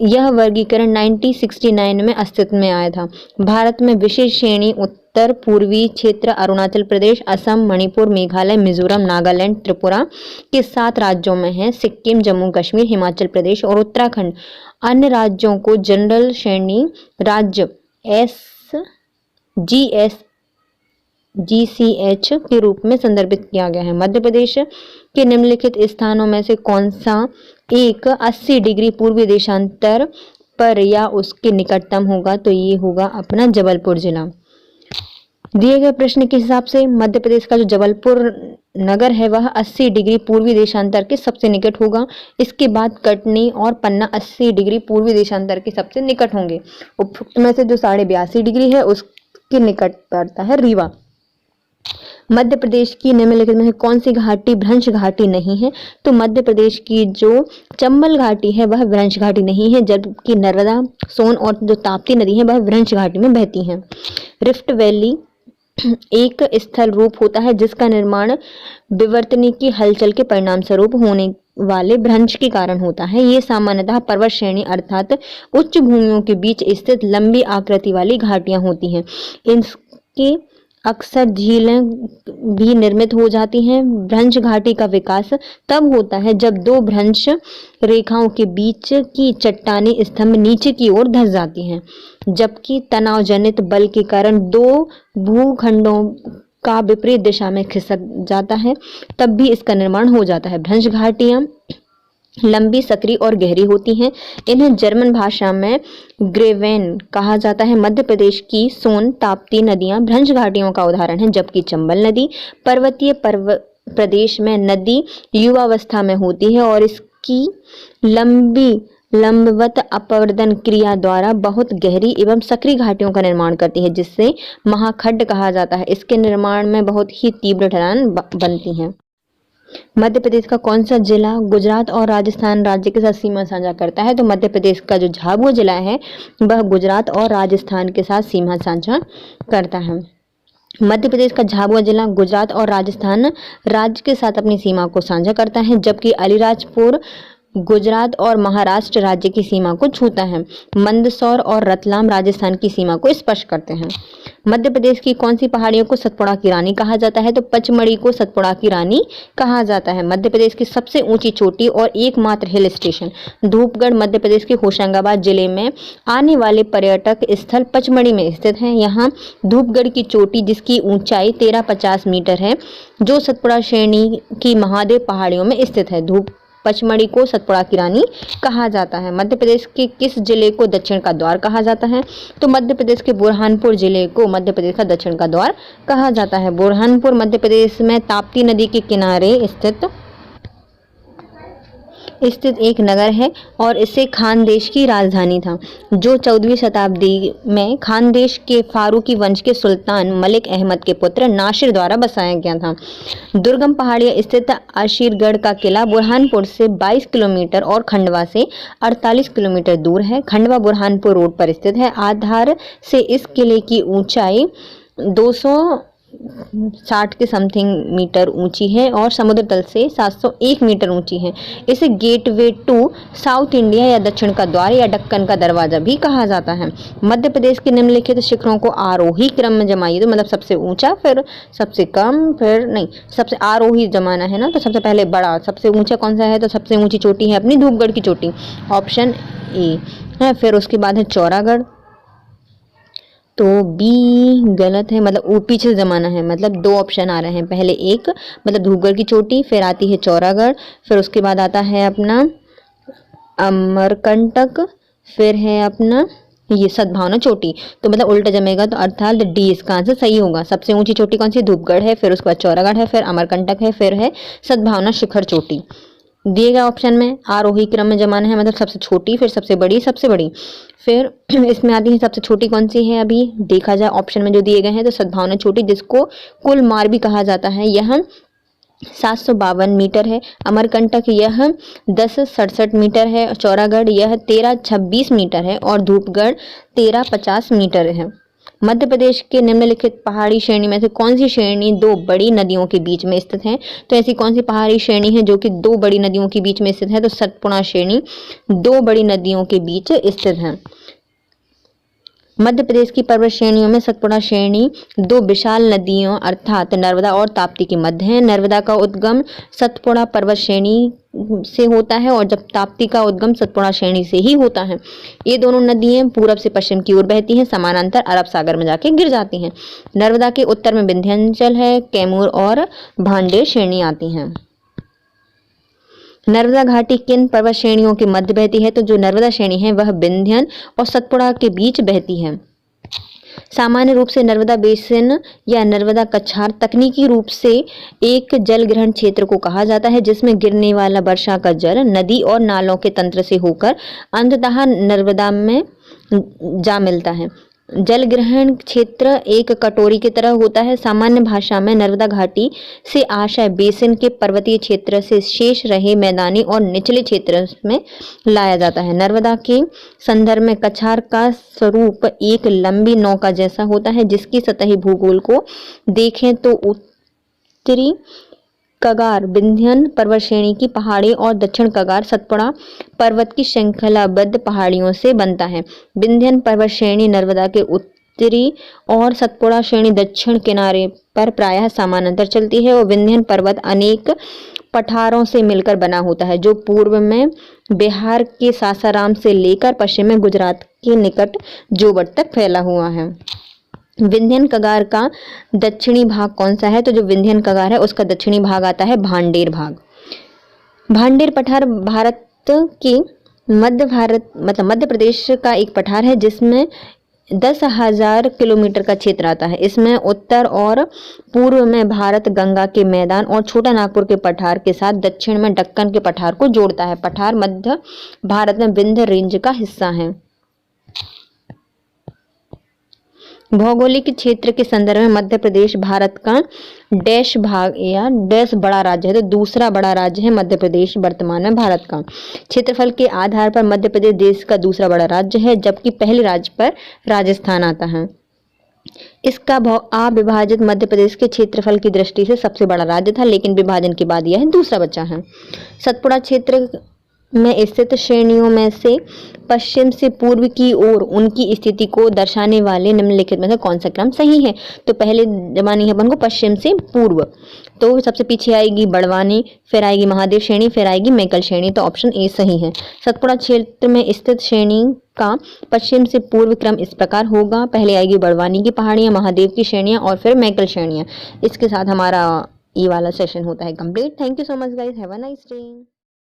यह वर्गीकरण 1969 में अस्तित्व में आया था। भारत में विशेष श्रेणी उत्तर पूर्वी क्षेत्र अरुणाचल प्रदेश, असम, मणिपुर, मेघालय, मिजोरम, नागालैंड, त्रिपुरा के 7 राज्यों में है। सिक्किम, जम्मू कश्मीर, हिमाचल प्रदेश और उत्तराखंड अन्य राज्यों को जनरल श्रेणी राज्य GCH के रूप में संदर्भित किया गया है। मध्य प्रदेश के निम्नलिखित स्थानों में से कौन सा एक 80 डिग्री पूर्वी देशांतर पर या उसके निकटतम होगा? तो ये होगा अपना जबलपुर जिला। दिए गए प्रश्न के हिसाब से मध्य प्रदेश का जो जबलपुर नगर है वह 80 डिग्री पूर्वी देशांतर के सबसे निकट होगा। इसके बाद कटनी और पन्ना 80 डिग्री पूर्वी देशांतर के सबसे निकट होंगे। उपरोक्त में से जो 82.5 डिग्री है उसके निकट पड़ता है रीवा। मध्य प्रदेश की निम्नलिखित में से कौन सी घाटी भ्रंश घाटी नहीं है? तो मध्य प्रदेश की जो चंबल घाटी है वह भ्रंश घाटी नहीं है, जबकि नर्मदा, सोन और जो ताप्ती नदी है वह भ्रंश घाटी में बहती हैं। रिफ्ट वैली एक स्थल रूप होता है जिसका निर्माण विवर्तनिकी हलचल के परिणाम स्वरूप होने वाले भ्रंश के कारण होता है। ये सामान्यतः पर्वत श्रेणी अर्थात उच्च भूमियों के बीच स्थित लंबी आकृति वाली घाटियां होती हैं। इनके अक्सर झीलें भी निर्मित हो जाती हैं। भ्रंश घाटी का विकास तब होता है जब 2 भ्रंश रेखाओं के बीच की चट्टानी स्तंभ नीचे की ओर धंस जाती हैं, जबकि तनाव जनित बल के कारण 2 भूखंडों का विपरीत दिशा में खिसक जाता है तब भी इसका निर्माण हो जाता है। भ्रंश घाटियां लंबी, सकरी और गहरी होती हैं। इन्हें जर्मन भाषा में ग्रेवेन कहा जाता है। मध्य प्रदेश की सोन, ताप्ती नदियां भ्रंश घाटियों का उदाहरण है, जबकि चंबल नदी पर्वतीय प्रदेश में नदी युवावस्था में होती है और इसकी लंबी लंबवत अपवर्तन क्रिया द्वारा बहुत गहरी एवं सकरी घाटियों का निर्माण करती है, जिससे महाखड्ड कहा जाता है। इसके निर्माण में बहुत ही तीव्र ढलान बनती है। मध्य प्रदेश का कौन सा जिला गुजरात और राजस्थान राज्य के साथ सीमा साझा करता है? तो मध्य प्रदेश का जो झाबुआ जिला है वह गुजरात और राजस्थान के साथ सीमा साझा करता है। मध्य प्रदेश का झाबुआ जिला गुजरात और राजस्थान राज्य के साथ अपनी सीमा को साझा करता है, जबकि अलीराजपुर गुजरात और महाराष्ट्र राज्य की सीमा को छूता है। मंदसौर और रतलाम राजस्थान की सीमा को स्पर्श करते हैं। मध्य प्रदेश की कौन सी पहाड़ियों को सतपुड़ा की रानी कहा जाता है? तो पचमढ़ी को सतपुड़ा की रानी कहा जाता है। मध्य प्रदेश की सबसे ऊंची चोटी और एकमात्र हिल स्टेशन धूपगढ़ मध्य प्रदेश के होशंगाबाद जिले में आने वाले पर्यटक स्थल पचमढ़ी में स्थित है। यहाँ धूपगढ़ की चोटी, जिसकी ऊंचाई 1350 मीटर है, जो सतपुड़ा श्रेणी की महादेव पहाड़ियों में स्थित है। पचमढ़ी को सतपुड़ा की रानी कहा जाता है। मध्य प्रदेश के किस जिले को दक्षिण का द्वार कहा जाता है? तो मध्य प्रदेश के बुरहानपुर जिले को मध्य प्रदेश का दक्षिण का द्वार कहा जाता है। बुरहानपुर मध्य प्रदेश में ताप्ती नदी के किनारे स्थित एक नगर है और इसे खानदेश की राजधानी था, जो 14वीं शताब्दी में खानदेश के फारूकी वंश के सुल्तान मलिक अहमद के पुत्र नासिर द्वारा बसाया गया था। दुर्गम पहाड़ियां स्थित आशीरगढ़ का किला बुरहानपुर से 22 किलोमीटर और खंडवा से 48 किलोमीटर दूर है। खंडवा बुरहानपुर रोड पर स्थित है। आधार से इस किले की ऊंचाई 260 के समथिंग मीटर ऊंची है और समुद्र तल से 701 मीटर ऊंची है। इसे गेटवे टू साउथ इंडिया या दक्षिण का द्वार या दक्कन का दरवाजा भी कहा जाता है। मध्य प्रदेश के निम्नलिखित शिखरों को आरोही क्रम में जमाइए। तो मतलब सबसे ऊंचा, फिर सबसे कम, फिर नहीं, सबसे आरोही जमाना है ना, तो सबसे पहले बड़ा, सबसे ऊंचा कौन सा है? तो सबसे ऊंची चोटी है अपनी धूपगढ़ की चोटी, ऑप्शन ए है। फिर उसके बाद है चौरागढ़, तो बी गलत है, मतलब पीछे जमाना है, मतलब 2 ऑप्शन आ रहे हैं। पहले एक मतलब धूपगढ़ की चोटी, फिर आती है चौरागढ़, फिर उसके बाद आता है अपना अमरकंटक, फिर है अपना ये सद्भावना चोटी। तो मतलब उल्टा जमेगा, तो अर्थात डी इसका आंसर सही होगा। सबसे ऊंची चोटी कौन सी? धूपगढ़ है, फिर उसके बाद चौरागढ़ है, फिर अमरकंटक है, फिर है सद्भावना शिखर चोटी। दिए गए ऑप्शन में आरोही क्रम में जमाना है, मतलब सबसे छोटी, फिर सबसे बड़ी, सबसे बड़ी। फिर इसमें आती है सबसे छोटी कौन सी है? अभी देखा जाए ऑप्शन में जो दिए गए हैं, तो सद्भावना चोटी, जिसको कुलमार भी कहा जाता है, यह 752 मीटर है। अमरकंटक यह 1067 मीटर है। चौरागढ़ यह 1326 मीटर है और धूपगढ़ 1350 मीटर है। मध्य प्रदेश के निम्नलिखित पहाड़ी श्रेणी में से कौन सी श्रेणी 2 बड़ी नदियों के बीच में स्थित है? तो ऐसी कौन सी पहाड़ी श्रेणी है जो कि 2 बड़ी नदियों के बीच में स्थित है? तो सतपुड़ा श्रेणी 2 बड़ी नदियों के बीच स्थित है। मध्य प्रदेश की पर्वत श्रेणियों में सतपुड़ा श्रेणी 2 विशाल नदियों अर्थात नर्मदा और ताप्ती के मध्य है। नर्मदा का उद्गम सतपुड़ा पर्वत श्रेणी से होता है और जब ताप्ती का उद्गम सतपुड़ा श्रेणी से ही होता है। ये दोनों नदियां पूरब से पश्चिम की ओर बहती हैं, समानांतर अरब सागर में जाके गिर जाती हैं। नर्मदा के उत्तर में विंध्याचल है, कैमूर और भांडेर श्रेणी आती हैं। नर्मदा घाटी किन पर्वत श्रेणियों के मध्य बहती है? तो जो नर्मदा श्रेणी है वह विंध्यन और सतपुड़ा के बीच बहती है। सामान्य रूप से नर्मदा बेसिन या नर्मदा कछार तकनीकी रूप से एक जल ग्रहण क्षेत्र को कहा जाता है, जिसमें गिरने वाला वर्षा का जल नदी और नालों के तंत्र से होकर अंततः नर्मदा में जा मिलता है। जल ग्रहण क्षेत्र एक कटोरी की तरह होता है। सामान्य भाषा में नर्मदा घाटी से आशय बेसिन के पर्वतीय क्षेत्र से शेष रहे मैदानी और निचले क्षेत्र में लाया जाता है। नर्मदा के संदर्भ में कछार का स्वरूप एक लंबी नौका जैसा होता है, जिसकी सतही भूगोल को देखें तो उत्तरी कगार विंध्यन पर्वत श्रेणी की पहाड़ी और दक्षिण कगार सतपुड़ा पर्वत की श्रृंखलाबद्ध पहाड़ियों से बनता है। विंध्यन पर्वत श्रेणी नर्मदा के उत्तरी और सतपुड़ा श्रेणी दक्षिण किनारे पर प्रायः समानांतर चलती है और विंध्यन पर्वत अनेक पठारों से मिलकर बना होता है, जो पूर्व में बिहार के सासाराम से लेकर पश्चिम में गुजरात के निकट जोबट तक फैला हुआ है। विंध्यन कगार का दक्षिणी भाग कौन सा है? तो जो विंध्यन कगार है उसका दक्षिणी भाग आता है भांडेर भाग। भांडेर पठार भारत की मध्य भारत मतलब मध्य प्रदेश का एक पठार है जिसमें 10,000 किलोमीटर का क्षेत्र आता है। इसमें उत्तर और पूर्व में भारत गंगा के मैदान और छोटा नागपुर के पठार के साथ दक्षिण में दक्कन के पठार को जोड़ता है। पठार मध्य भारत में विंध्य रेंज का हिस्सा है। भौगोलिक क्षेत्र के संदर्भ में मध्य प्रदेश भारत का डैश भाग या डैश बड़ा राज्य है। तो दूसरा बड़ा राज्य है मध्य प्रदेश वर्तमान में भारत का। क्षेत्रफल के आधार पर मध्य प्रदेश देश का दूसरा बड़ा राज्य है, जबकि पहले राज्य पर राजस्थान आता है। इसका अविभाजित मध्य प्रदेश के क्षेत्रफल की दृष्टि से सबसे बड़ा राज्य था, लेकिन विभाजन के बाद यह दूसरा बचा है। सतपुड़ा क्षेत्र में स्थित श्रेणियों में से पश्चिम से पूर्व की ओर उनकी स्थिति को दर्शाने वाले निम्नलिखित में से कौन सा क्रम सही है? तो पहले जमानी है अपन को पश्चिम से पूर्व, तो सबसे पीछे आएगी बड़वानी, फिर आएगी महादेव श्रेणी, फिर आएगी मैकल श्रेणी। तो ऑप्शन ए सही है। सतपुड़ा क्षेत्र में स्थित श्रेणी का पश्चिम से पूर्व क्रम इस प्रकार होगा। पहले आएगी बड़वानी की पहाड़ियां, महादेव की श्रेणियां और फिर मैकल श्रेणियां। इसके साथ हमारा ये वाला सेशन होता है complete. Thank you so much guys, have a nice day.